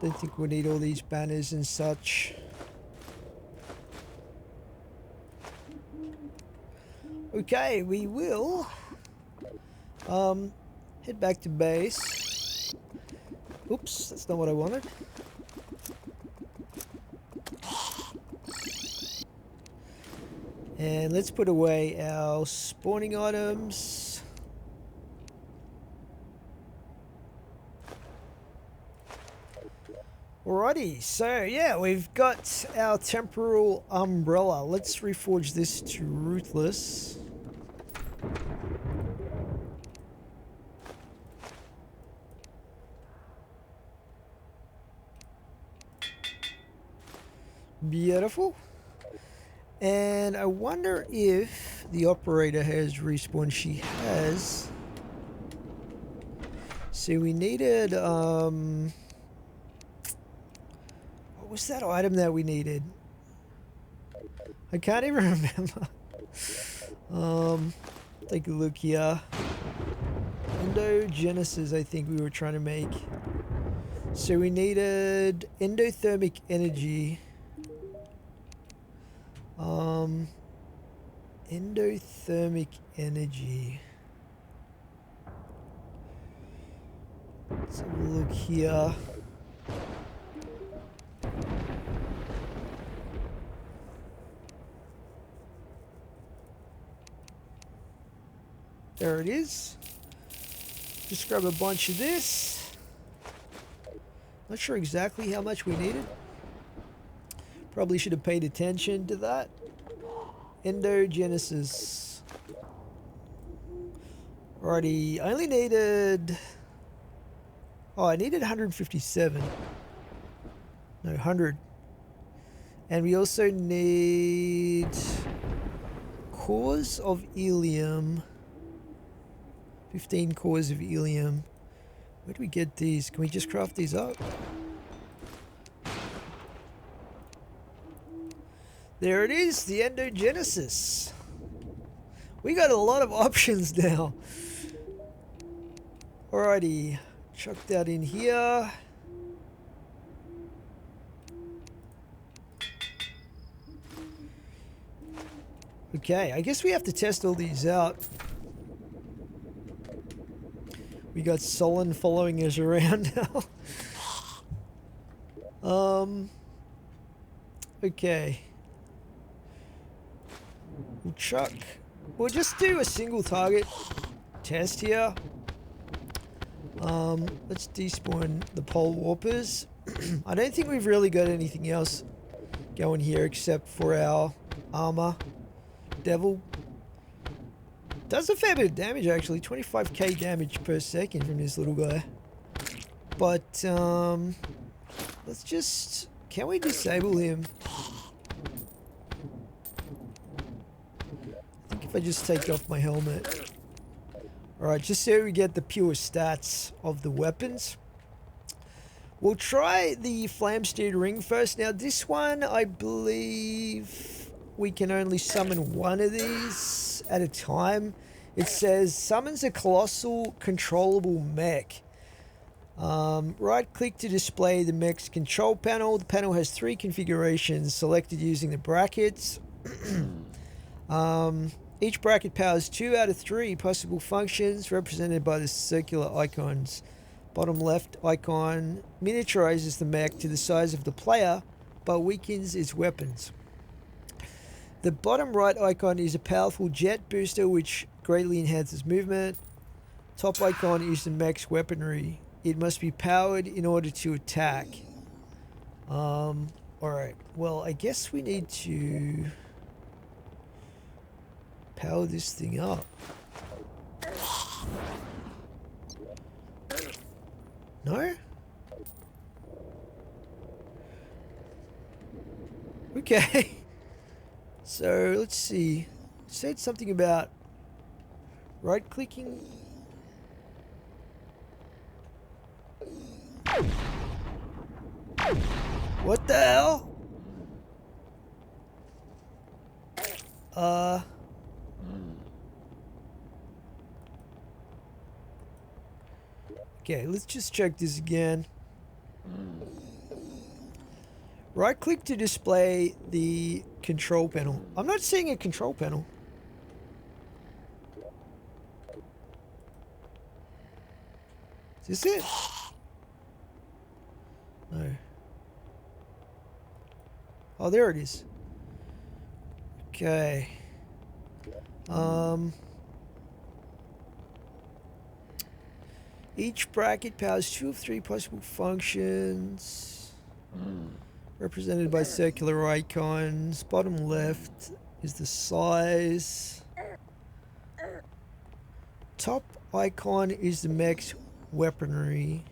Don't think we'll need all these banners and such. Okay, we will head back to base. Oops, that's not what I wanted. And let's put away our spawning items. Alrighty, so yeah, we've got our temporal umbrella. Let's reforge this to ruthless. Beautiful. And I wonder if the operator has respawned. She has. So we needed, what was that item that we needed? I can't even remember. Take a look here. Endogenesis, I think we were trying to make. So we needed endothermic energy. Endothermic energy. Let's have a look here. There it is. Just grab a bunch of this. Not sure exactly how much we needed. Probably should have paid attention to that. Endogenesis. Alrighty, I only needed... Oh, I needed 157. No, 100. And we also need... cores of helium. 15 cores of helium. Where do we get these? Can we just craft these up? There it is, the endogenesis. We got a lot of options now. Alrighty, chuck that in here. Okay, I guess we have to test all these out. We got Solyn following us around now. Okay. We'll just do a single target test here. Let's despawn the pole warpers. I don't think we've really got anything else going here except for our armor. Devil. Does a fair bit of damage actually, 25k damage per second from this little guy. But, let's just... Can we disable him? I think if I just take off my helmet. Alright, just so we get the pure stats of the weapons. We'll try the Flamsteed Ring first. Now this one, I believe we can only summon one of these at a time. It says, summons a colossal controllable mech. Right click to display the mech's control panel. The panel has 3 configurations selected using the brackets. Each bracket powers 2 out of 3 possible functions represented by the circular icons. Bottom left icon miniaturizes the mech to the size of the player but weakens its weapons. The bottom right icon is a powerful jet booster which greatly enhances movement. Top icon is the mech's weaponry. It must be powered in order to attack. Alright, well I guess we need to power this thing up. No? Okay. So let's see. It said something about right clicking. What the hell? Okay, let's just check this again. Right click to display the control panel. I'm not seeing a control panel. Is this it? No. Oh, there it is. Okay. Each bracket powers 2 of 3 possible functions. represented by circular icons. Bottom left is the size. Top icon is the mech's weaponry.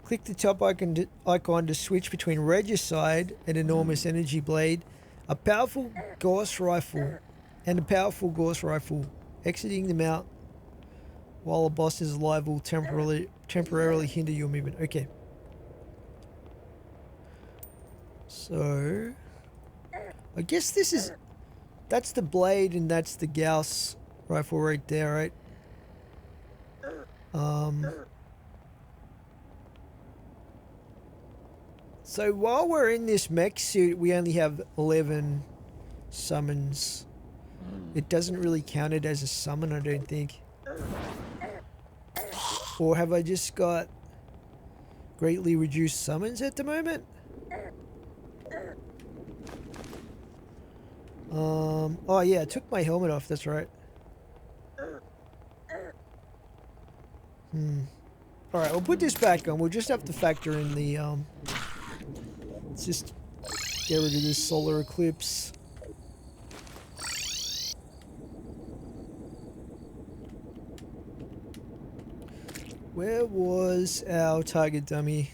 Click the top icon to switch between Regicide, an enormous energy blade, a powerful Gauss rifle, and a powerful Gauss rifle. Exiting the mount while a boss is alive will temporarily hinder your movement. Okay. So, I guess that's the blade and that's the Gauss rifle right there, right? So while we're in this mech suit, we only have 11 summons. It doesn't really count it as a summon, I don't think. Or have I just got greatly reduced summons at the moment? Oh yeah, I took my helmet off, that's right. Alright, we'll put this back on. We'll just have to factor in the, let's just get rid of this solar eclipse. Where was our target dummy?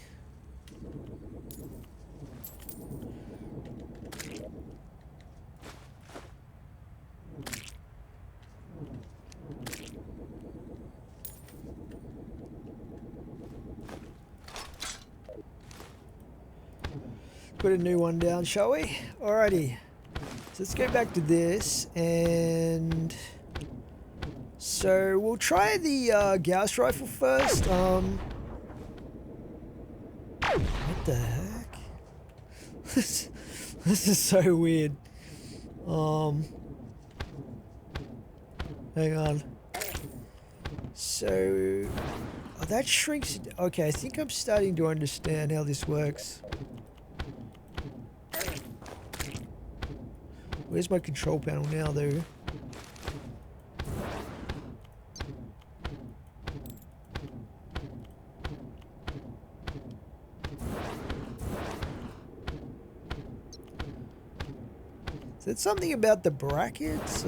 Put a new one down, shall we? Alrighty. So let's go back to this, and so we'll try the Gauss rifle first. What the heck? This is so weird. Hang on. So that shrinks. Okay, I think I'm starting to understand how this works. Where's my control panel now, though? Is that something about the brackets?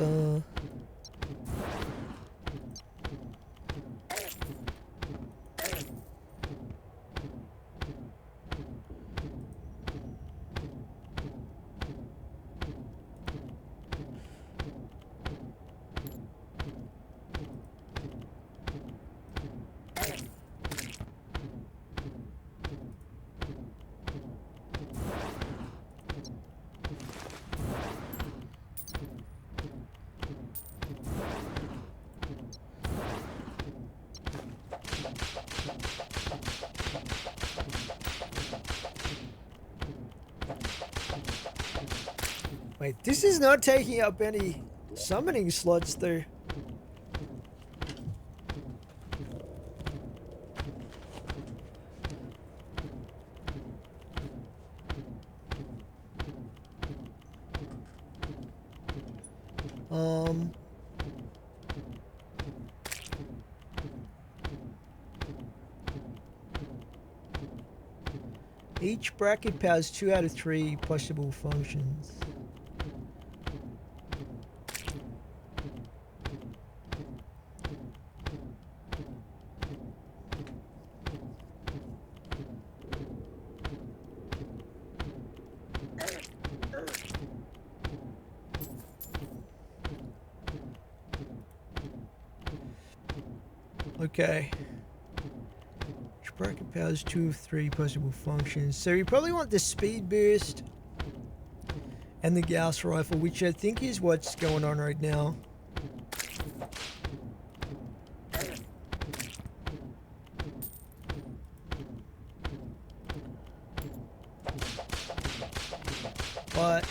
Wait, this is not taking up any summoning slots, though. Each bracket powers 2 out of 3 possible functions. Okay. Each bracket powers 2 of 3 possible functions. So you probably want the speed boost and the Gauss rifle, which I think is what's going on right now. But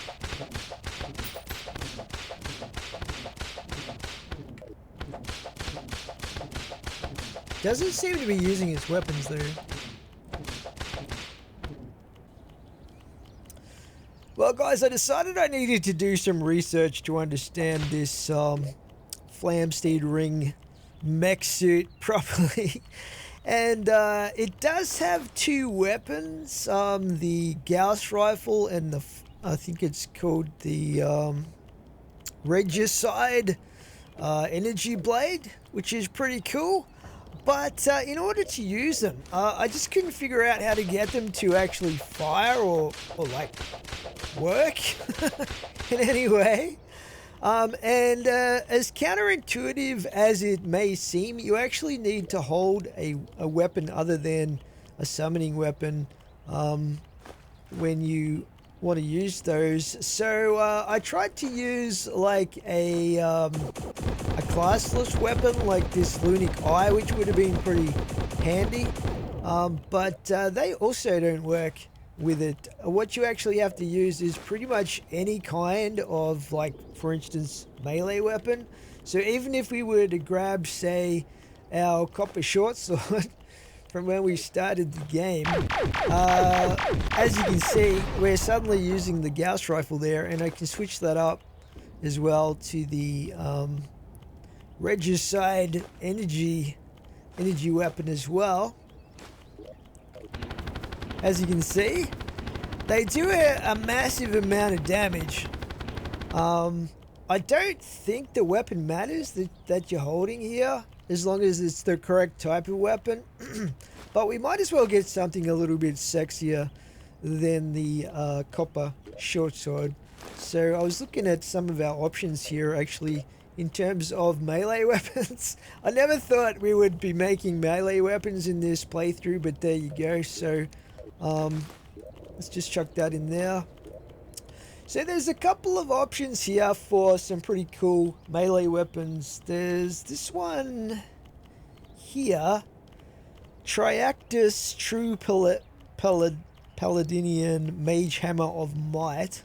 doesn't seem to be using its weapons there. Well, guys, I decided I needed to do some research to understand this Flamsteed ring mech suit properly. And it does have two weapons, the Gauss rifle and I think it's called the Regicide energy blade, which is pretty cool. But in order to use them, I just couldn't figure out how to get them to actually fire or like work in any way. And as counterintuitive as it may seem, you actually need to hold a weapon other than a summoning weapon when you want to use those. So I tried to use like a classless weapon like this Lunic Eye, which would have been pretty handy, but they also don't work with it. What you actually have to use is pretty much any kind of, like, for instance, melee weapon. So even if we were to grab, say, our copper short sword from when we started the game, as you can see, we're suddenly using the Gauss rifle there, and I can switch that up as well to the Regicide energy weapon as well. As you can see, they do a massive amount of damage. I don't think the weapon matters that you're holding here, as long as it's the correct type of weapon. But we might as well get something a little bit sexier than the copper short sword. So I was looking at some of our options here, actually, in terms of melee weapons. I never thought we would be making melee weapons in this playthrough, but there you go. So let's just chuck that in there. So there's a couple of options here for some pretty cool melee weapons. There's this one here, Triactus True Paladinian Mage Hammer of Might.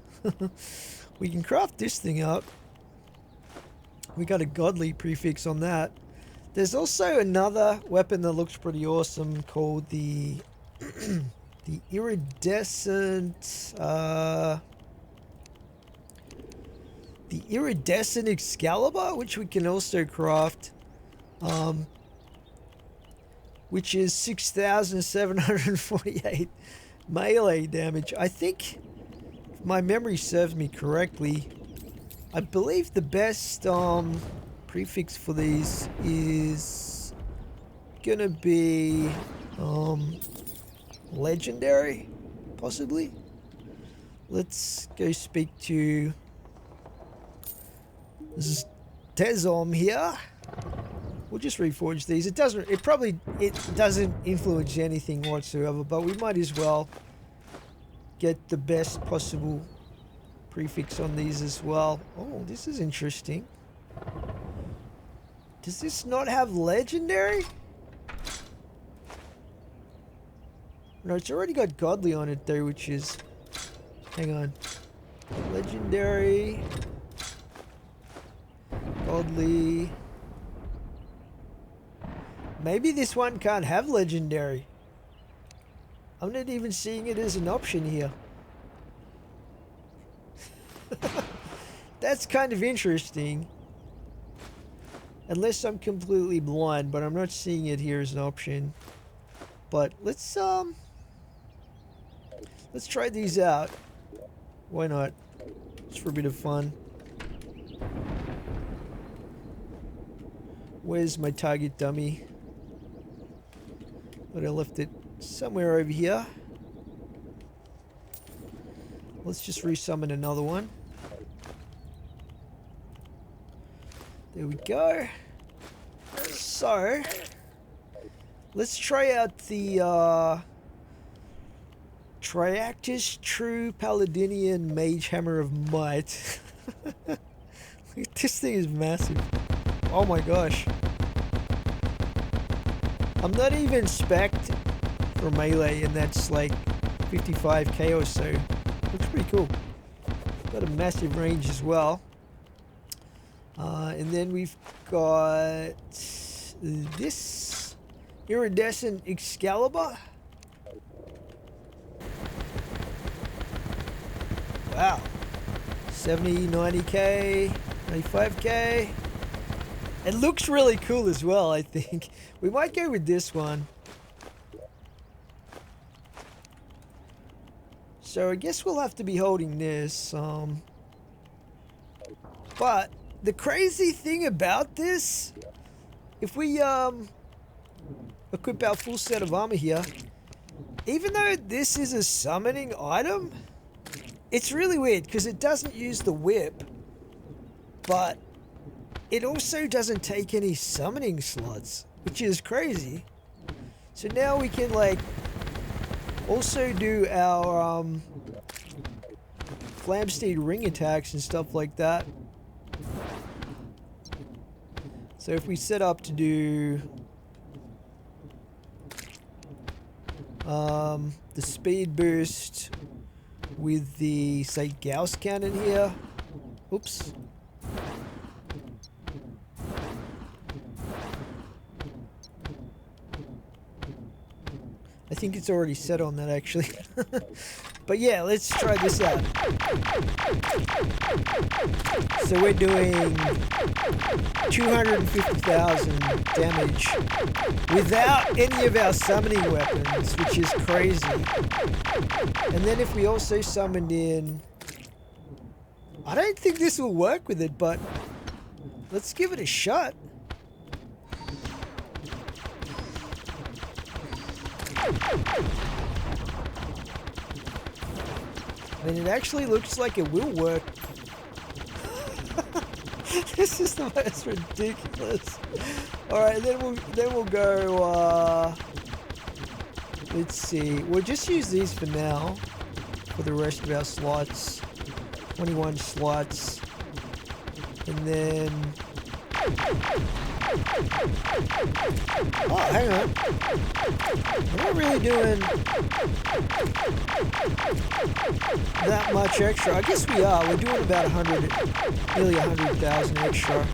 We can craft this thing up. We got a godly prefix on that. There's also another weapon that looks pretty awesome called the the iridescent Excalibur, which we can also craft, which is 6,748 melee damage. I think, if my memory serves me correctly, I believe the best prefix for these is gonna be legendary, possibly. Let's go speak to Tezom here. We'll just reforge these. It probably doesn't influence anything whatsoever, but we might as well get the best possible prefix on these as well. Oh, this is interesting. Does this not have legendary? No, it's already got godly on it though, which is... Hang on. Legendary... Godly... Maybe this one can't have legendary. I'm not even seeing it as an option here. That's kind of interesting. Unless I'm completely blind, but I'm not seeing it here as an option. But let's try these out. Why not? Just for a bit of fun. Where's my target dummy? But I left it somewhere over here. Let's just resummon another one. There we go. So, let's try out the Triactus True Paladinian Mage Hammer of Might. This thing is massive. Oh my gosh. I'm not even spec'd for melee, and that's like 55k or so. Looks pretty cool. Got a massive range as well. And then we've got this iridescent Excalibur. Wow. 70, 90k, 95k. It looks really cool as well, I think. We might go with this one. So I guess we'll have to be holding this. But the crazy thing about this, if we equip our full set of armor here, even though this is a summoning item, it's really weird because it doesn't use the whip, but it also doesn't take any summoning slots, which is crazy. So now we can like also do our Flamsteed ring attacks and stuff like that. So if we set up to do the speed boost with the, say, Gauss cannon here. Oops. I think it's already set on that actually. But yeah, let's try this out. So we're doing 250,000 damage without any of our summoning weapons, which is crazy. And then if we also summoned in... I don't think this will work with it, but let's give it a shot. I mean, it actually looks like it will work. This is the most ridiculous. Alright, then we'll go, let's see. We'll just use these for now, for the rest of our slots. 21 slots. And then... Oh, hang on. We're not really doing that much extra. I guess we are. We're doing about 100, nearly 100,000 extra.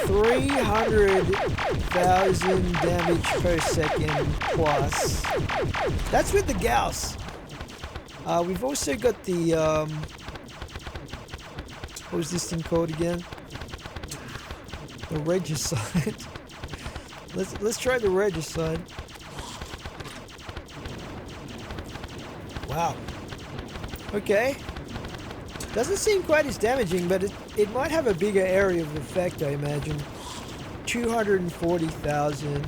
300,000 damage per second plus. That's with the Gauss. We've also got the, what was this thing called again? The Regicide. Let's try the Regicide. Wow. Okay. Doesn't seem quite as damaging, but it might have a bigger area of effect, I imagine. 240,000.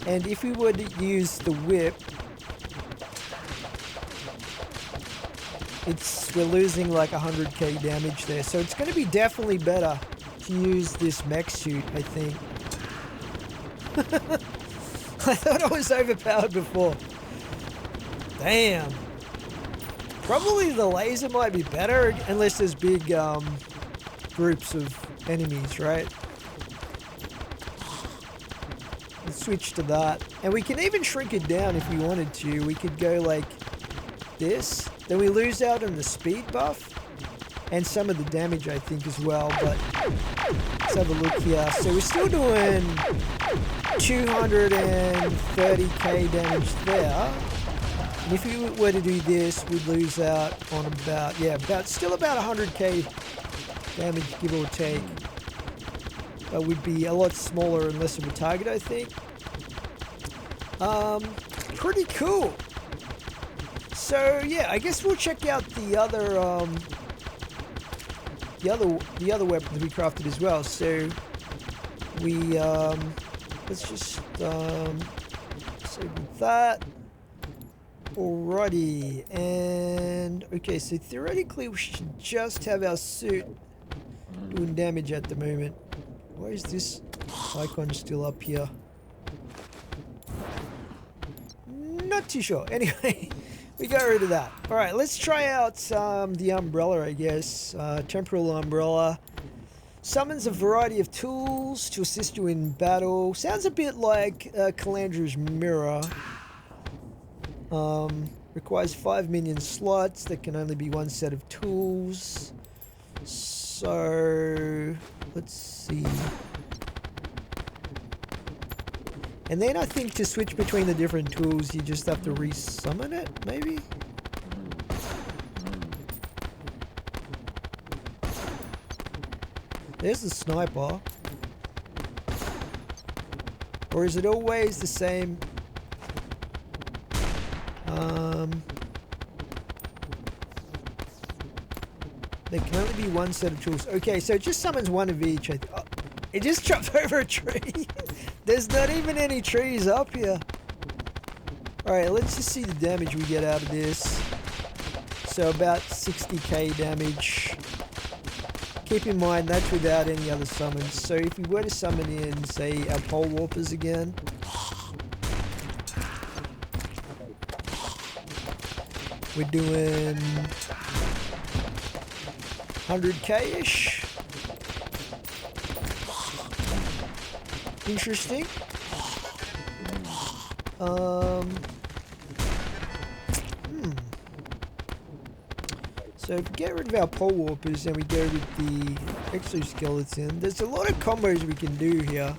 And if we were to use the whip, we're losing like 100k damage there, so it's going to be definitely better to use this mech suit, I think. I thought I was overpowered before. Damn. Probably the laser might be better, unless there's big groups of enemies, right? Let's switch to that. And we can even shrink it down if we wanted to. We could go like this. Then we lose out on the speed buff and some of the damage, I think, as well. But let's have a look here. So we're still doing 230k damage there. And if we were to do this, we'd lose out on still about 100k damage, give or take. But we'd be a lot smaller and less of a target, I think. Pretty cool. So yeah, I guess we'll check out the other weapons we crafted as well. So we let's just save that. Alrighty, and okay, so theoretically we should just have our suit doing damage at the moment. Why is this icon still up here? Not too sure. Anyway. We got rid of that. Alright, let's try out the umbrella, I guess. Temporal umbrella. Summons a variety of tools to assist you in battle. Sounds a bit like Calandra's mirror. Requires 5 minion slots. There can only be one set of tools. So, let's see. And then I think to switch between the different tools, you just have to re-summon it, maybe? There's the sniper. Or is it always the same? There can only be one set of tools. Okay, so it just summons one of each. Oh, it just jumped over a tree. There's not even any trees up here. Alright, let's just see the damage we get out of this. So about 60k damage. Keep in mind that's without any other summons. So if we were to summon in, say, our pole warpers again. We're doing 100k-ish. Interesting. So if we get rid of our pole warpers and we go with the exoskeleton, there's a lot of combos we can do here.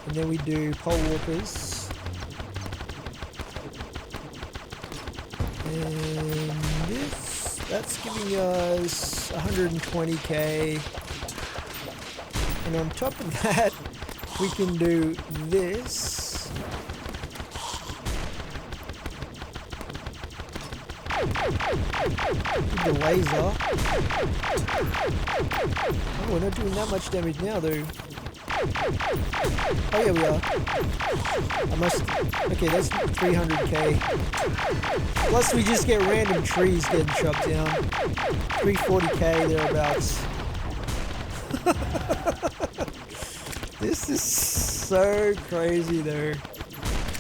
And then we do pole warpers. And this, that's giving us 120k. And on top of that, we can do this. With the laser. Oh, we're not doing that much damage now though. Oh yeah, we are. I must... Okay, that's 300k. Plus we just get random trees getting chopped down. 340k thereabouts. This is so crazy though.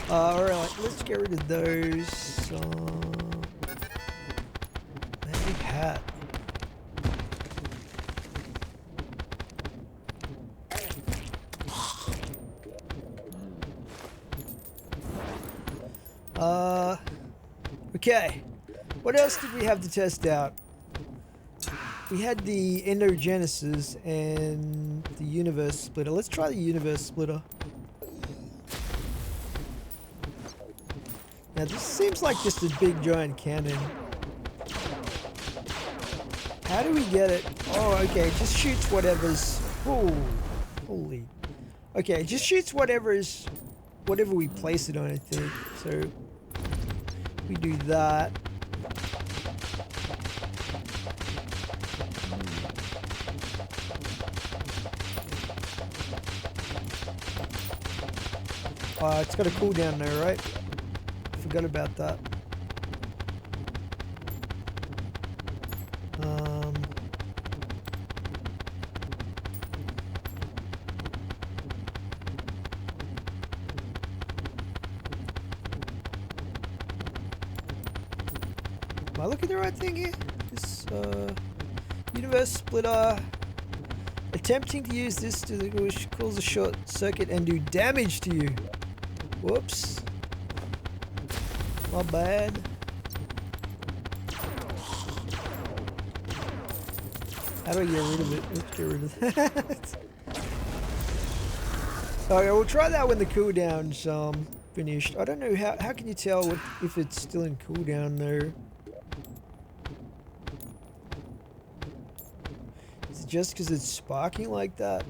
Alright, let's get rid of those. That big hat. Okay. What else did we have to test out? We had the endogenesis and the universe splitter. Let's try the universe splitter. Now this seems like just a big giant cannon. How do we get it? Oh, okay, it just shoots whatever's... Oh, holy... Okay, it just shoots whatever we place it on, I think. So, we do that. It's got a cooldown there, right? Forgot about that. Am I looking at the right thing here? This universe splitter. Attempting to use this to cause a short circuit and do damage to you. Whoops. My bad. How do I get rid of it? Let's get rid of that. Okay, we'll try that when the cooldown's finished. I don't know how can you tell if it's still in cooldown there? Is it just because it's sparking like that?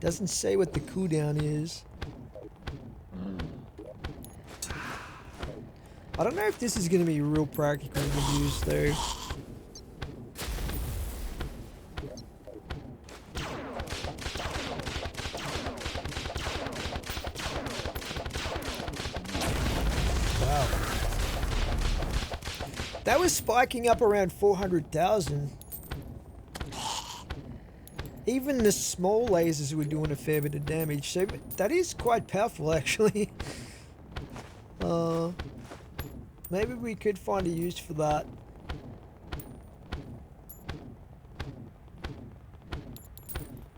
Doesn't say what the cooldown is. I don't know if this is going to be real practical to use though. Wow. That was spiking up around 400,000. Even the small lasers were doing a fair bit of damage, so that is quite powerful actually. Maybe we could find a use for that.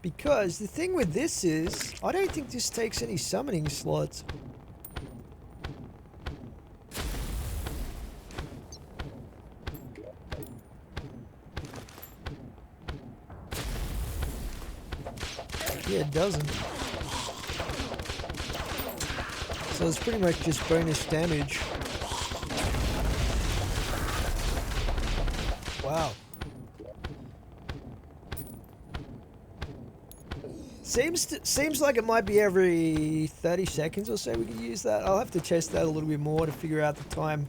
Because the thing with this is, I don't think this takes any summoning slots. Yeah, it doesn't. So it's pretty much just bonus damage. Wow. Seems like it might be every 30 seconds or so we could use that. I'll have to test that a little bit more to figure out the time,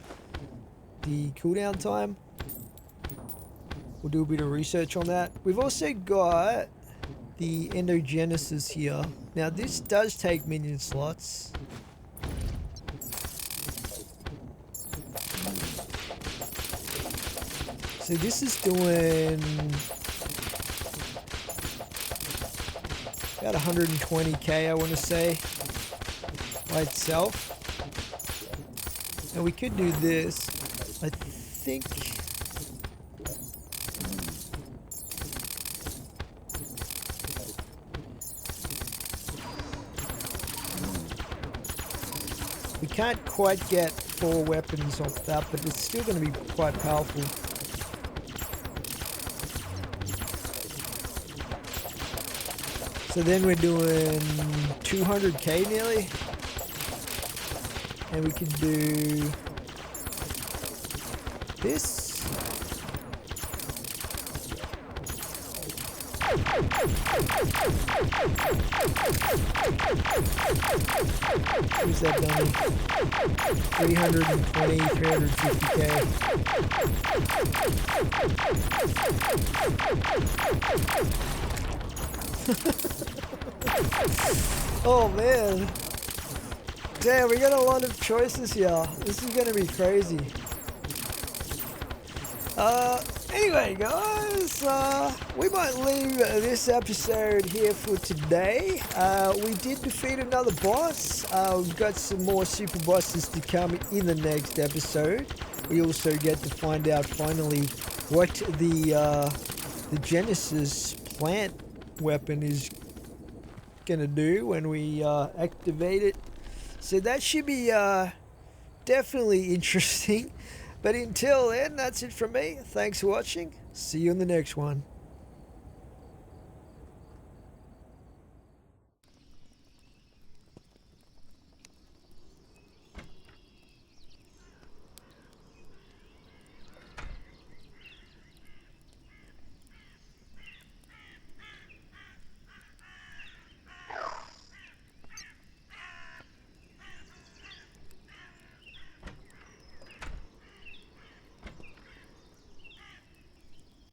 the cooldown time. We'll do a bit of research on that. We've also got the Endogenesis here. Now this does take minion slots. So this is doing about 120k, I want to say, by itself. And we could do this. I think we can't quite get 4 weapons off that, but it's still going to be quite powerful. So then we're doing 200k nearly. And we can do this. Who's that dummy? 320, 350k. Oh man. Damn, we got a lot of choices here. This is gonna be crazy. Anyway guys, we might leave this episode here for today. We did defeat another boss. We've got some more super bosses to come in the next episode. We also get to find out finally what the Genesis plant weapon is gonna do when we activate it. So that should be definitely interesting. But until then, that's it from me. Thanks for watching. See you in the next one.